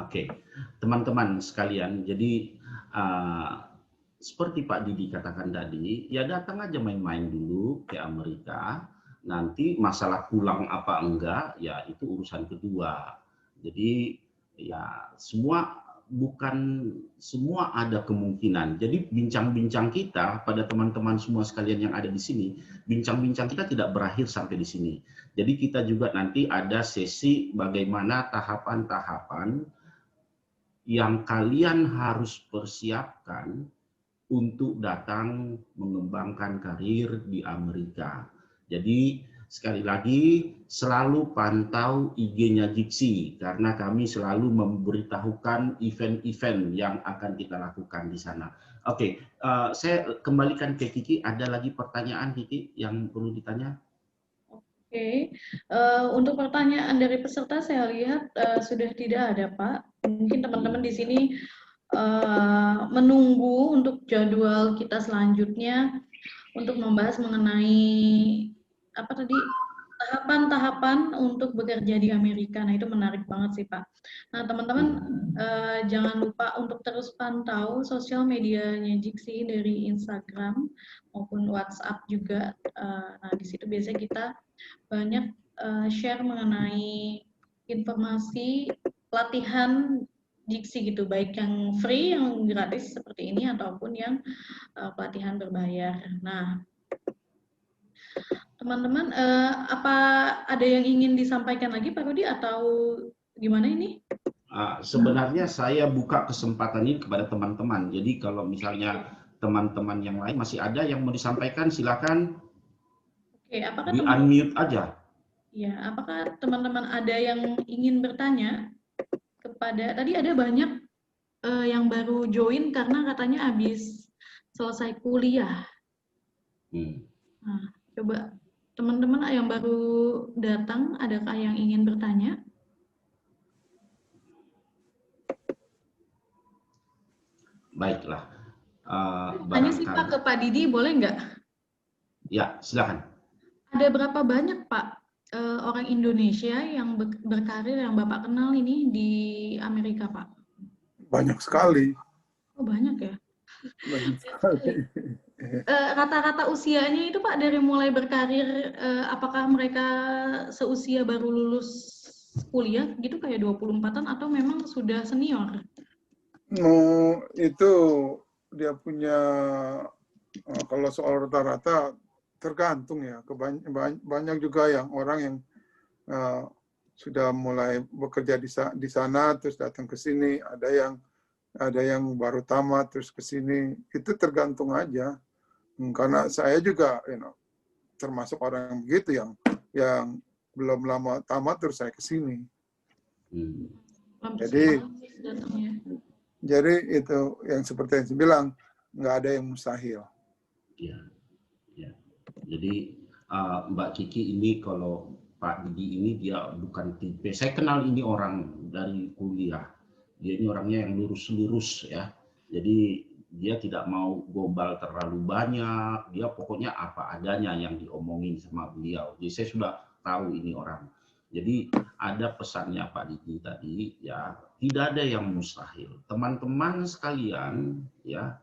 Oke, teman-teman sekalian, jadi seperti Pak Didi katakan tadi, ya datang aja main-main dulu ke Amerika, nanti masalah pulang apa enggak, ya itu urusan kedua. Jadi ya bukan semua ada kemungkinan. Jadi bincang-bincang kita pada teman-teman semua sekalian yang ada di sini, bincang-bincang kita tidak berakhir sampai di sini. Jadi kita juga nanti ada sesi bagaimana tahapan-tahapan yang kalian harus persiapkan untuk datang mengembangkan karir di Amerika. Jadi sekali lagi selalu pantau IG-nya Jiksi karena kami selalu memberitahukan event-event yang akan kita lakukan di sana. Oke, saya kembalikan ke Kiki. Ada lagi pertanyaan Kiki yang perlu ditanya? Oke, untuk pertanyaan dari peserta saya lihat sudah tidak ada, Pak. Mungkin teman-teman di sini menunggu untuk jadwal kita selanjutnya untuk membahas mengenai apa tadi tahapan-tahapan untuk bekerja di Amerika. Nah, itu menarik banget sih, Pak. Nah, teman-teman jangan lupa untuk terus pantau sosial medianya Jiksi dari Instagram maupun WhatsApp juga. Nah, di situ biasanya kita banyak share mengenai informasi pelatihan Jiksi gitu, baik yang free, yang gratis seperti ini, ataupun yang pelatihan berbayar. Nah, teman-teman, apa ada yang ingin disampaikan lagi Pak Rudi atau gimana ini? Sebenarnya saya buka kesempatan ini kepada teman-teman. Jadi kalau misalnya teman-teman yang lain masih ada yang mau disampaikan, silakan. Oke, apakah Di unmute aja. Ya, apakah teman-teman ada yang ingin bertanya kepada, tadi ada banyak yang baru join karena katanya habis selesai kuliah. Nah, coba teman-teman yang baru datang, adakah yang ingin bertanya? Baiklah. Tanya sih Pak ke Pak Didi, boleh nggak? Ya, silakan. Ada berapa banyak Pak orang Indonesia yang berkarir yang Bapak kenal ini di Amerika Pak? Banyak sekali. Oh banyak ya? Banyak sekali. Rata-rata usianya itu Pak dari mulai berkarir, apakah mereka seusia baru lulus kuliah gitu kayak 24-an atau memang sudah senior? No, itu dia punya, kalau soal rata-rata tergantung ya. Banyak juga yang orang yang sudah mulai bekerja di sana terus datang ke sini. Ada yang baru tamat terus ke sini. Itu tergantung aja. Karena saya juga termasuk orang yang begitu yang belum lama tamat terus saya ke sini. Jadi itu yang seperti yang saya bilang, nggak ada yang mustahil. Ya, ya. Jadi Mbak Kiki ini kalau Pak Didi ini dia bukan tipe. Saya kenal ini orang dari kuliah. Dia ini orangnya yang lurus-lurus ya. Jadi dia tidak mau gombal terlalu banyak. Dia pokoknya apa adanya yang diomongin sama beliau. Jadi saya sudah tahu ini orang. Jadi ada pesannya Pak Didi tadi ya, tidak ada yang mustahil. Teman-teman sekalian ya,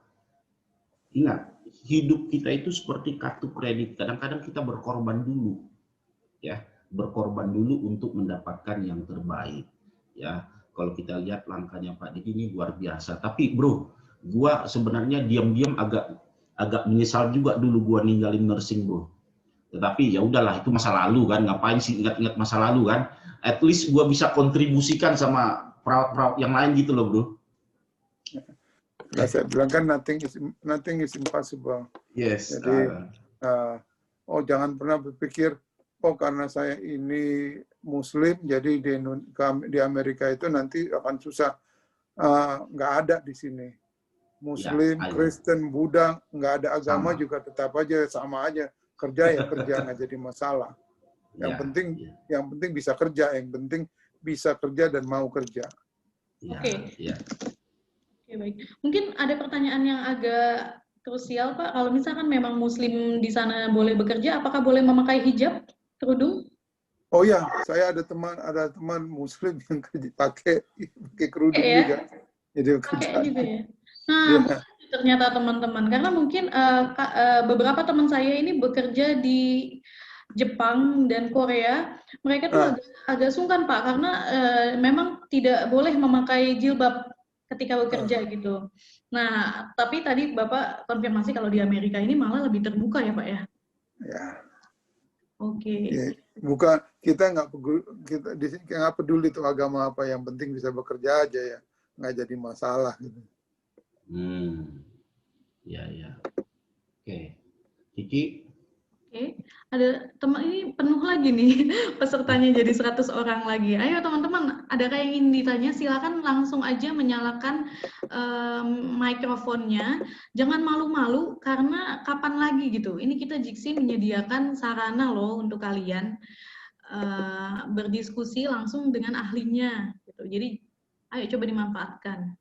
ingat hidup kita itu seperti kartu kredit. Kadang-kadang kita berkorban dulu ya, berkorban dulu untuk mendapatkan yang terbaik ya. Kalau kita lihat langkahnya Pak Didi ini luar biasa. Tapi bro, gua sebenarnya diam-diam agak menyesal juga dulu gua ninggalin nursing bro. Tetapi ya udahlah, itu masa lalu kan, ngapain sih ingat-ingat masa lalu kan? At least gua bisa kontribusikan sama perawat-perawat yang lain gitu loh bro. Nah, saya bilang kan nothing is impossible. Yes. Jadi jangan pernah berpikir karena saya ini Muslim jadi di Amerika itu nanti akan susah. Nggak ada di sini. Muslim, Ya, Kristen, Buddha, nggak ada agama sama. Juga tetap aja sama aja. Kerja ya kerja, nggak jadi masalah. Yang penting bisa kerja, yang penting bisa kerja dan mau kerja. Oke. Oke, baik. Mungkin ada pertanyaan yang agak krusial Pak. Kalau misalkan memang Muslim di sana boleh bekerja, apakah boleh memakai hijab, kerudung? Oh ya, saya ada teman Muslim yang pakai kerudung juga. Jadi pakai juga ya. Nah, ternyata teman-teman, karena mungkin beberapa teman saya ini bekerja di Jepang dan Korea, mereka tuh agak sungkan Pak, karena memang tidak boleh memakai jilbab ketika bekerja gitu. Nah, tapi tadi Bapak konfirmasi kalau di Amerika ini malah lebih terbuka ya Pak ya? Ya. Oke. Ya, bukan, kita nggak peduli itu agama apa, yang penting bisa bekerja aja ya, nggak jadi masalah gitu. Ya. Oke. Kiki? Oke, ada teman ini penuh lagi nih pesertanya jadi 100 orang lagi. Ayo teman-teman, adakah yang ingin ditanya? Silakan langsung aja menyalakan mikrofonnya. Jangan malu-malu karena kapan lagi gitu. Ini kita Jiksi menyediakan sarana loh untuk kalian berdiskusi langsung dengan ahlinya. Gitu. Jadi ayo coba dimanfaatkan.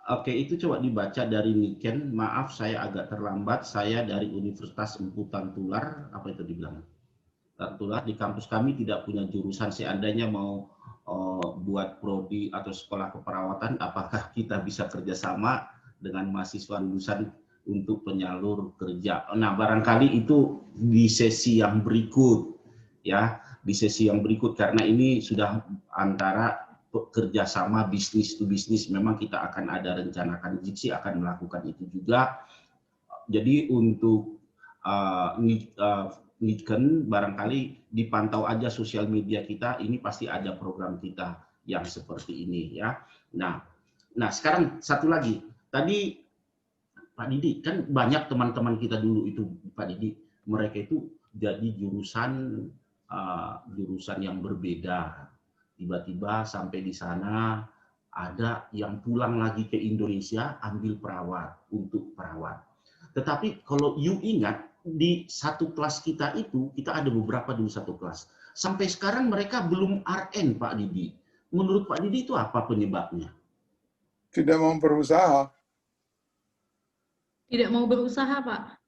Oke, itu coba dibaca dari Niken. Maaf, saya agak terlambat. Saya dari Universitas Empu Tantular. Apa itu dibilang? Tantular. Di kampus kami tidak punya jurusan. Seandainya mau buat prodi atau sekolah keperawatan, apakah kita bisa kerjasama dengan mahasiswa lulusan untuk penyalur kerja? Nah, barangkali itu di sesi yang berikut, ya, di sesi yang berikut karena ini sudah antara kerjasama bisnis to bisnis. Memang kita akan ada rencanakan, Jiksi akan melakukan itu juga. Jadi untuk Niken barangkali dipantau aja sosial media kita, ini pasti ada program kita yang seperti ini ya. Nah sekarang satu lagi, tadi Pak Didi, kan banyak teman-teman kita dulu itu Pak Didi, mereka itu jadi jurusan yang berbeda. Tiba-tiba sampai di sana ada yang pulang lagi ke Indonesia ambil perawat untuk perawat. Tetapi kalau you ingat di satu kelas kita itu, kita ada beberapa dulu satu kelas. Sampai sekarang mereka belum RN Pak Didi. Menurut Pak Didi itu apa penyebabnya? Tidak mau berusaha. Tidak mau berusaha, Pak.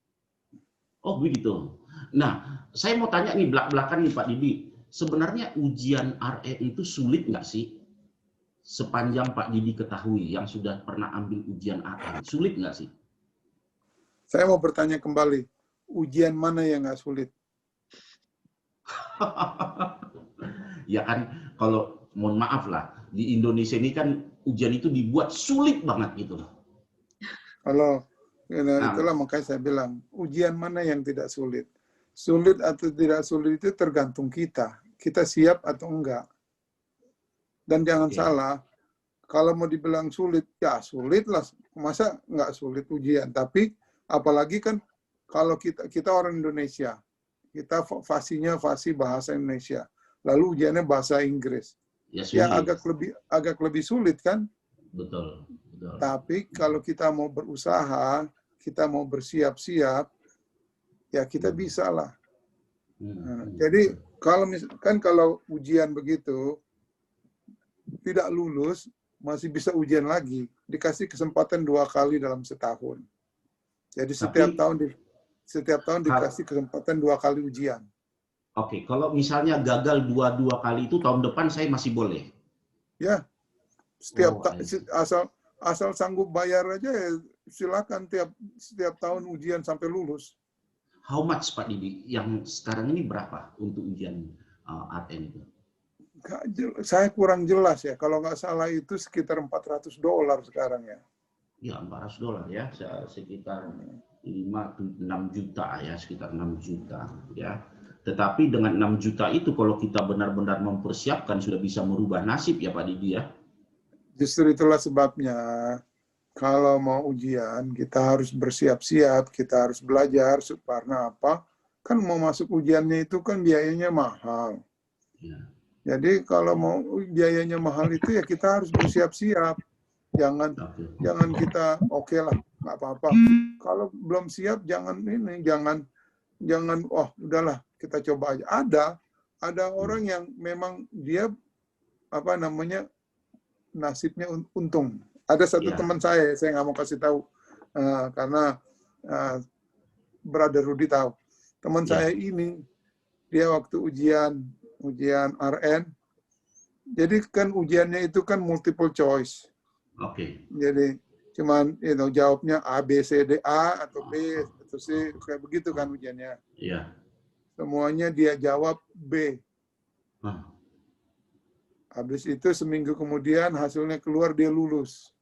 Oh begitu. Nah, saya mau tanya nih belak-belakan nih Pak Didi. Sebenarnya ujian RN itu sulit nggak sih? Sepanjang Pak Didi ketahui yang sudah pernah ambil ujian RN, sulit nggak sih? Saya mau bertanya kembali, ujian mana yang nggak sulit? Ya kan, kalau mohon maaf lah, di Indonesia ini kan ujian itu dibuat sulit banget gitu loh. Kalau itulah makanya saya bilang, ujian mana yang tidak sulit? Sulit atau tidak sulit itu tergantung kita. Kita siap atau enggak. Dan jangan salah, kalau mau dibilang sulit, ya sulit lah. Masa nggak sulit ujian? Tapi apalagi kan kalau kita orang Indonesia, kita fasihnya fasih bahasa Indonesia. Lalu ujiannya bahasa Inggris. Ya agak lebih sulit kan? Betul. Tapi kalau kita mau berusaha, kita mau bersiap-siap, ya kita bisa lah. Nah, jadi kalau ujian begitu tidak lulus, masih bisa ujian lagi, dikasih kesempatan 2 kali dalam setahun. Jadi setiap tahun dikasih kesempatan 2 kali ujian. Oke, kalau misalnya gagal dua kali itu tahun depan saya masih boleh. Ya, asal sanggup bayar aja ya, silakan setiap tahun ujian sampai lulus. How much Pak Didi? Yang sekarang ini berapa untuk ujian RN itu? Saya kurang jelas ya. Kalau nggak salah itu sekitar $400 sekarang ya. Ya, $400 ya, sekitar 5-6 juta ya, sekitar 6 juta ya. Tetapi dengan 6 juta itu kalau kita benar-benar mempersiapkan sudah bisa merubah nasib ya Pak Didi ya. Justru itulah sebabnya kalau mau ujian kita harus bersiap-siap, kita harus belajar karena apa? Kan mau masuk ujiannya itu kan biayanya mahal. Ya. Jadi kalau mau biayanya mahal itu ya kita harus bersiap-siap. Jangan kita oke lah, nggak apa-apa. Kalau belum siap jangan udahlah kita coba aja. Ada orang yang memang dia nasibnya untung. Ada satu teman saya nggak mau kasih tahu karena Brother Rudy tahu. Teman saya ini dia waktu ujian RN, jadi kan ujiannya itu kan multiple choice. Oke. Jadi cuman jawabnya A, B, C, D, A atau B atau C kayak begitu kan ujiannya. Iya. Semuanya dia jawab B. Habis itu seminggu kemudian hasilnya keluar dia lulus.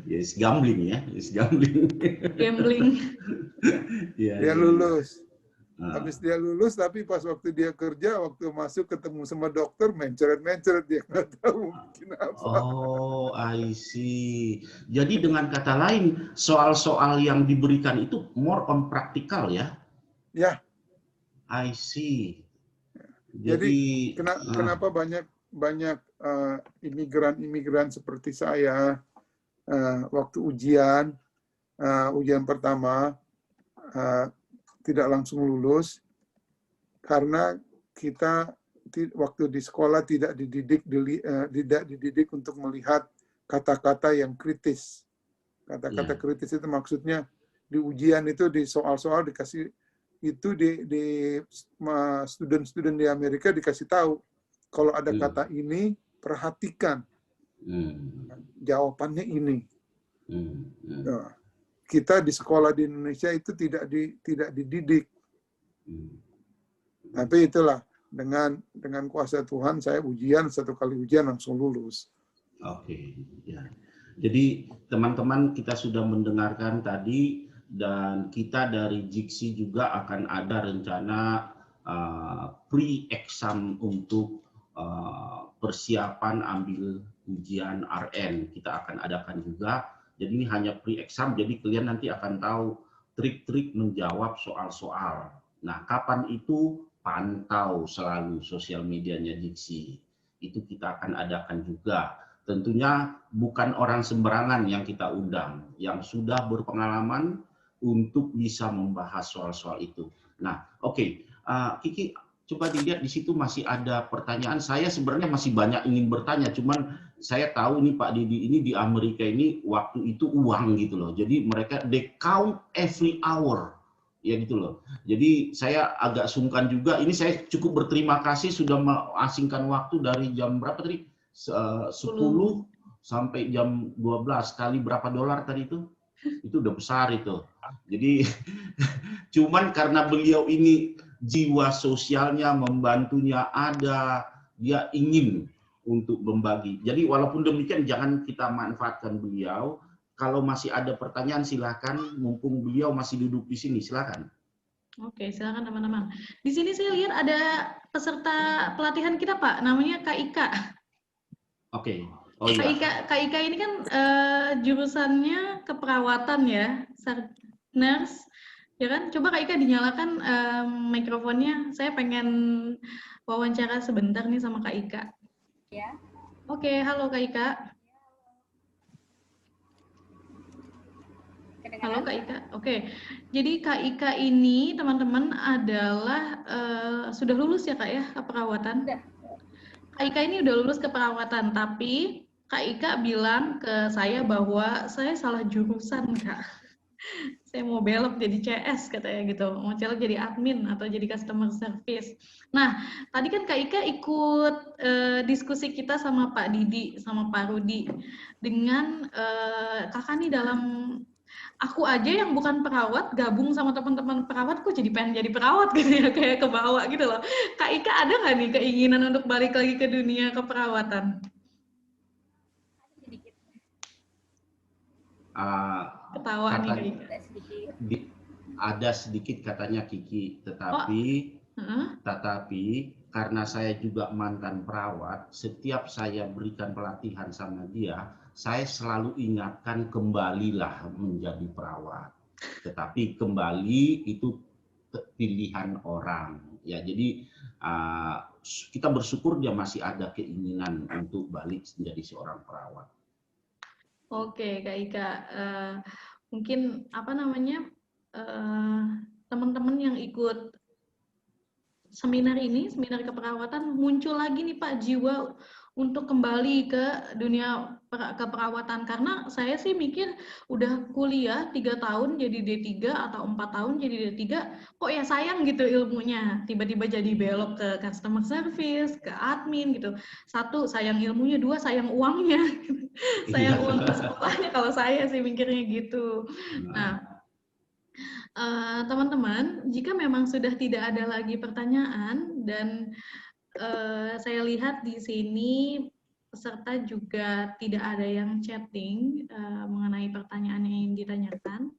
Yes, gambling ya, gambling. Gambling. Dia lulus. Habis dia lulus, tapi pas waktu dia kerja, waktu masuk ketemu sama dokter, mencret-mencret, dia nggak tahu mungkin apa. Oh, I see. Jadi dengan kata lain, soal-soal yang diberikan itu more on praktikal ya? Ya, I see. jadi Jadi, kenapa banyak imigran-imigran seperti saya waktu ujian pertama tidak langsung lulus karena kita waktu di sekolah tidak dididik untuk melihat kata-kata yang kritis. Kata-kata kritis itu maksudnya di ujian itu di soal-soal dikasih itu di student-student di Amerika dikasih tahu kalau ada kata ini perhatikan jawabannya ini. Nah, kita di sekolah di Indonesia itu tidak dididik. Tapi itulah dengan kuasa Tuhan saya satu kali ujian langsung lulus. Oke, ya. Jadi teman-teman kita sudah mendengarkan tadi dan kita dari Jiksi juga akan ada rencana pre-exam untuk persiapan ambil ujian RN. Kita akan adakan juga. Jadi ini hanya pre-exam, jadi kalian nanti akan tahu trik-trik menjawab soal-soal. Nah, kapan itu? Pantau selalu sosial medianya Jiksi. Itu kita akan adakan juga. Tentunya bukan orang sembarangan yang kita undang, yang sudah berpengalaman untuk bisa membahas soal-soal itu. Nah, oke. Kiki, coba dilihat di situ masih ada pertanyaan. Saya sebenarnya masih banyak ingin bertanya, cuman saya tahu ini Pak Didi ini di Amerika ini waktu itu uang gitu loh. Jadi mereka they count every hour. Ya gitu loh. Jadi saya agak sungkan juga. Ini saya cukup berterima kasih sudah mengasingkan waktu dari jam berapa tadi? 10 sampai jam 12. Kali berapa dolar tadi itu? Itu udah besar itu. Jadi cuman karena beliau ini jiwa sosialnya membantunya ada, dia ingin untuk membagi. Jadi walaupun demikian jangan kita manfaatkan beliau. Kalau masih ada pertanyaan silakan, mumpung beliau masih duduk di sini, silakan. Oke, silakan teman-teman. Di sini saya lihat ada peserta pelatihan kita, Pak, namanya Kak Ika. Oke. Oh iya. Kak Ika ini kan jurusannya keperawatan ya, nurse. Ya kan? Coba Kak Ika dinyalakan mikrofonnya. Saya pengen wawancara sebentar nih sama Kak Ika. Ya. Oke, halo Kak Ika. Halo Kak Ika. Oke. Jadi Kak Ika ini teman-teman adalah sudah lulus ya Kak ya keperawatan? Sudah. Kak Ika ini udah lulus keperawatan, tapi Kak Ika bilang ke saya bahwa saya salah jurusan Kak. Saya mau belok jadi CS katanya gitu, mau belok jadi admin atau jadi customer service. Nah, tadi kan Kak Ika ikut diskusi kita sama Pak Didi, sama Pak Rudi, dengan kakak nih dalam aku aja yang bukan perawat gabung sama teman-teman perawat kok jadi pengen jadi perawat gitu ya, kayak kebawa gitu loh. Kak Ika ada nggak nih keinginan untuk balik lagi ke dunia keperawatan? Sedikit. Ketawa nih Kak Ika. Ada sedikit katanya Kiki, tetapi karena saya juga mantan perawat, setiap saya berikan pelatihan sama dia, saya selalu ingatkan kembalilah menjadi perawat. Tetapi kembali itu pilihan orang. Ya, jadi kita bersyukur dia masih ada keinginan untuk balik menjadi seorang perawat. Oke, Kak Ika. Mungkin apa namanya teman-teman yang ikut seminar ini, seminar keperawatan, muncul lagi nih Pak jiwa untuk kembali ke dunia keperawatan. Karena saya sih mikir udah kuliah 3 tahun jadi D3 atau 4 tahun jadi D3, kok ya sayang gitu ilmunya. Tiba-tiba jadi belok ke customer service, ke admin gitu. 1, sayang ilmunya, 2, sayang uangnya. Sayang uang ke sekolahnya kalau saya sih mikirnya gitu. Nah, teman-teman, jika memang sudah tidak ada lagi pertanyaan dan saya lihat di sini peserta juga tidak ada yang chatting mengenai pertanyaan yang ingin ditanyakan.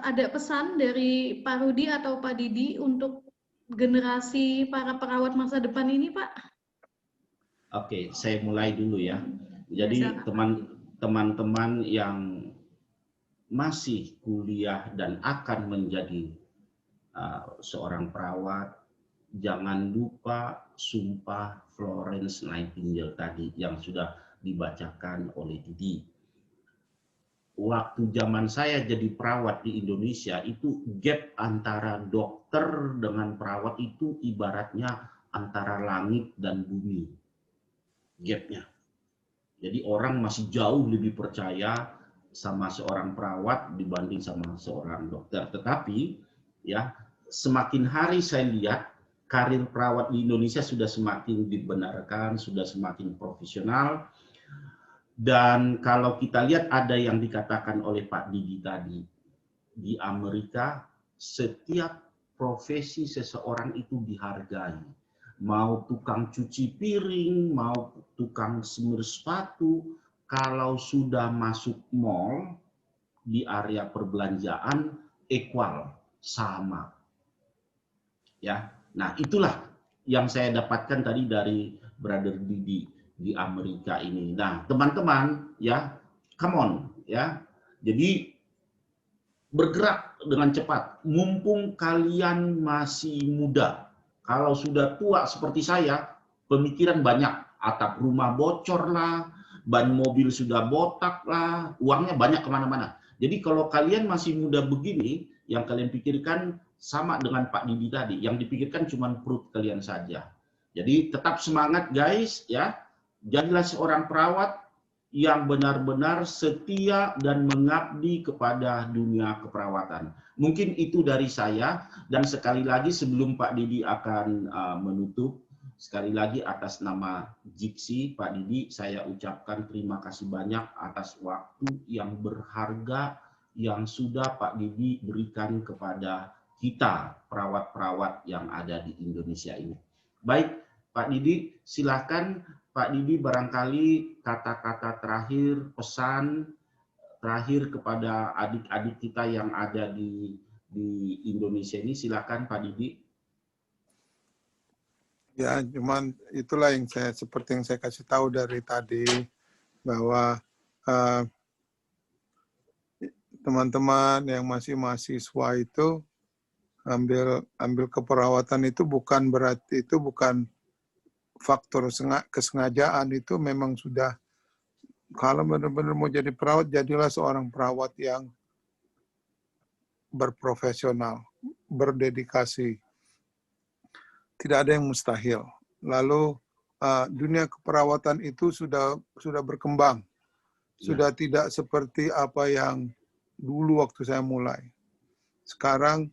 ada pesan dari Pak Rudi atau Pak Didi untuk generasi para perawat masa depan ini, Pak? Oke, saya mulai dulu ya. Ya, Jadi silakan. teman-teman yang masih kuliah dan akan menjadi seorang perawat, jangan lupa sumpah Florence Nightingale tadi yang sudah dibacakan oleh Didi. Waktu zaman saya jadi perawat di Indonesia, itu gap antara dokter dengan perawat itu ibaratnya antara langit dan bumi. Gapnya. Jadi orang masih jauh lebih percaya sama seorang perawat dibanding sama seorang dokter. Tetapi ya, semakin hari saya lihat karir perawat di Indonesia sudah semakin dibenarkan, sudah semakin profesional. Dan kalau kita lihat ada yang dikatakan oleh Pak Didi tadi, di Amerika setiap profesi seseorang itu dihargai. Mau tukang cuci piring, mau tukang semir sepatu, kalau sudah masuk mall di area perbelanjaan equal, sama. Ya. Nah, itulah yang saya dapatkan tadi dari Brother Didi di Amerika ini. Nah, teman-teman ya, come on ya. Jadi bergerak dengan cepat. Mumpung kalian masih muda. Kalau sudah tua seperti saya, pemikiran banyak. Atap rumah bocor lah, ban mobil sudah botak lah, uangnya banyak kemana-mana. Jadi kalau kalian masih muda begini, yang kalian pikirkan sama dengan Pak Didi tadi. Yang dipikirkan cuma perut kalian saja. Jadi tetap semangat guys ya. Jadilah seorang perawat yang benar-benar setia dan mengabdi kepada dunia keperawatan. Mungkin itu dari saya, dan sekali lagi sebelum Pak Didi akan menutup, sekali lagi atas nama Jiksi, Pak Didi, saya ucapkan terima kasih banyak atas waktu yang berharga yang sudah Pak Didi berikan kepada kita, perawat-perawat yang ada di Indonesia ini. Baik, Pak Didi, silakan Pak Didi barangkali kata-kata terakhir, pesan terakhir kepada adik-adik kita yang ada di Indonesia ini, silakan Pak Didi. Ya, cuman itulah yang seperti yang saya kasih tahu dari tadi, bahwa teman-teman yang masih mahasiswa itu ambil keperawatan itu bukan berarti itu bukan faktor kesengajaan, itu memang sudah, kalau benar-benar mau jadi perawat, jadilah seorang perawat yang berprofesional, berdedikasi. Tidak ada yang mustahil. Lalu dunia keperawatan itu sudah berkembang. Sudah tidak seperti apa yang dulu waktu saya mulai. Sekarang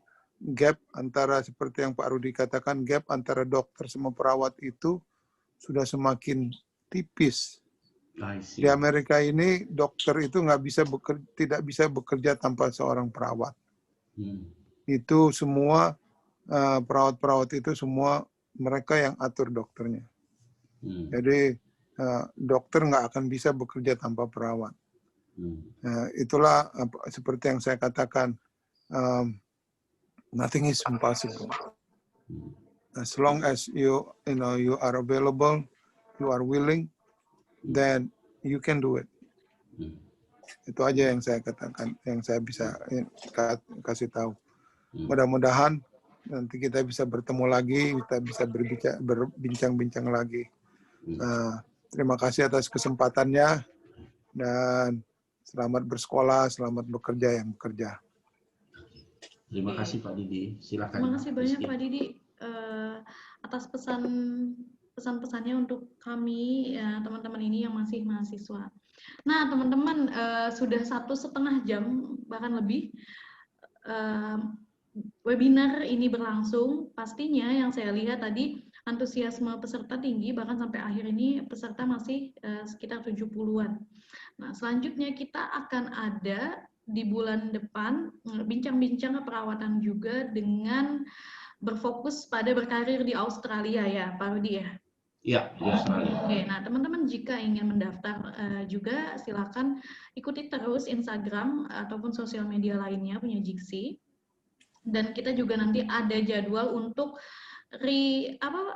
gap antara, seperti yang Pak Rudi katakan, gap antara dokter sama perawat itu sudah semakin tipis. Di Amerika ini dokter itu tidak bisa bekerja tanpa seorang perawat. Itu semua perawat-perawat itu semua mereka yang atur dokternya. Jadi dokter nggak akan bisa bekerja tanpa perawat. Itulah seperti yang saya katakan, nothing is impossible. As long as you are available, you are willing, then you can do it. Itu aja yang saya katakan, yang saya bisa kasih tahu. Mudah-mudahan nanti kita bisa bertemu lagi, kita bisa berbincang-bincang lagi. Terima kasih atas kesempatannya, dan selamat bersekolah, selamat bekerja yang bekerja. Terima kasih Pak Didi. Silakan. Terima kasih banyak Pak Didi atas pesan-pesannya untuk kami teman-teman ini yang masih mahasiswa. Nah teman-teman, sudah 1,5 jam bahkan lebih webinar ini berlangsung. Pastinya yang saya lihat tadi antusiasme peserta tinggi, bahkan sampai akhir ini peserta masih sekitar 70-an. Nah selanjutnya kita akan ada di bulan depan bincang-bincang keperawatan juga dengan berfokus pada berkarir di Australia ya Pak Rudi ya. Ya, di Australia. Oke, nah teman-teman jika ingin mendaftar juga silakan ikuti terus Instagram ataupun sosial media lainnya punya Jiksi. Dan kita juga nanti ada jadwal untuk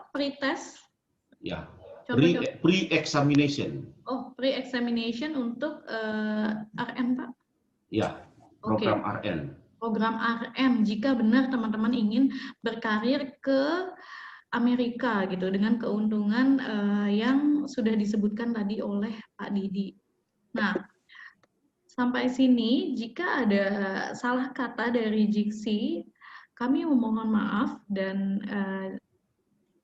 pre-test. Ya, Contoh-contoh. pre-examination. Oh, pre-examination untuk RM, Pak? Ya, program RN. Program RM, jika benar teman-teman ingin berkarir ke Amerika gitu dengan keuntungan yang sudah disebutkan tadi oleh Pak Didi. Nah, sampai sini jika ada salah kata dari Jiksi, kami memohon maaf dan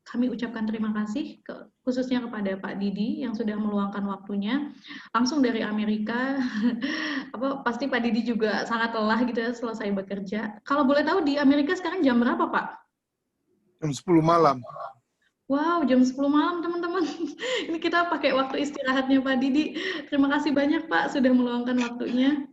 kami ucapkan terima kasih khususnya kepada Pak Didi yang sudah meluangkan waktunya langsung dari Amerika. Pasti Pak Didi juga sangat lelah gitu ya selesai bekerja. Kalau boleh tahu di Amerika sekarang jam berapa, Pak? Jam 10 malam. Wow, jam 10 malam teman-teman. Ini kita pakai waktu istirahatnya Pak Didi. Terima kasih banyak Pak sudah meluangkan waktunya.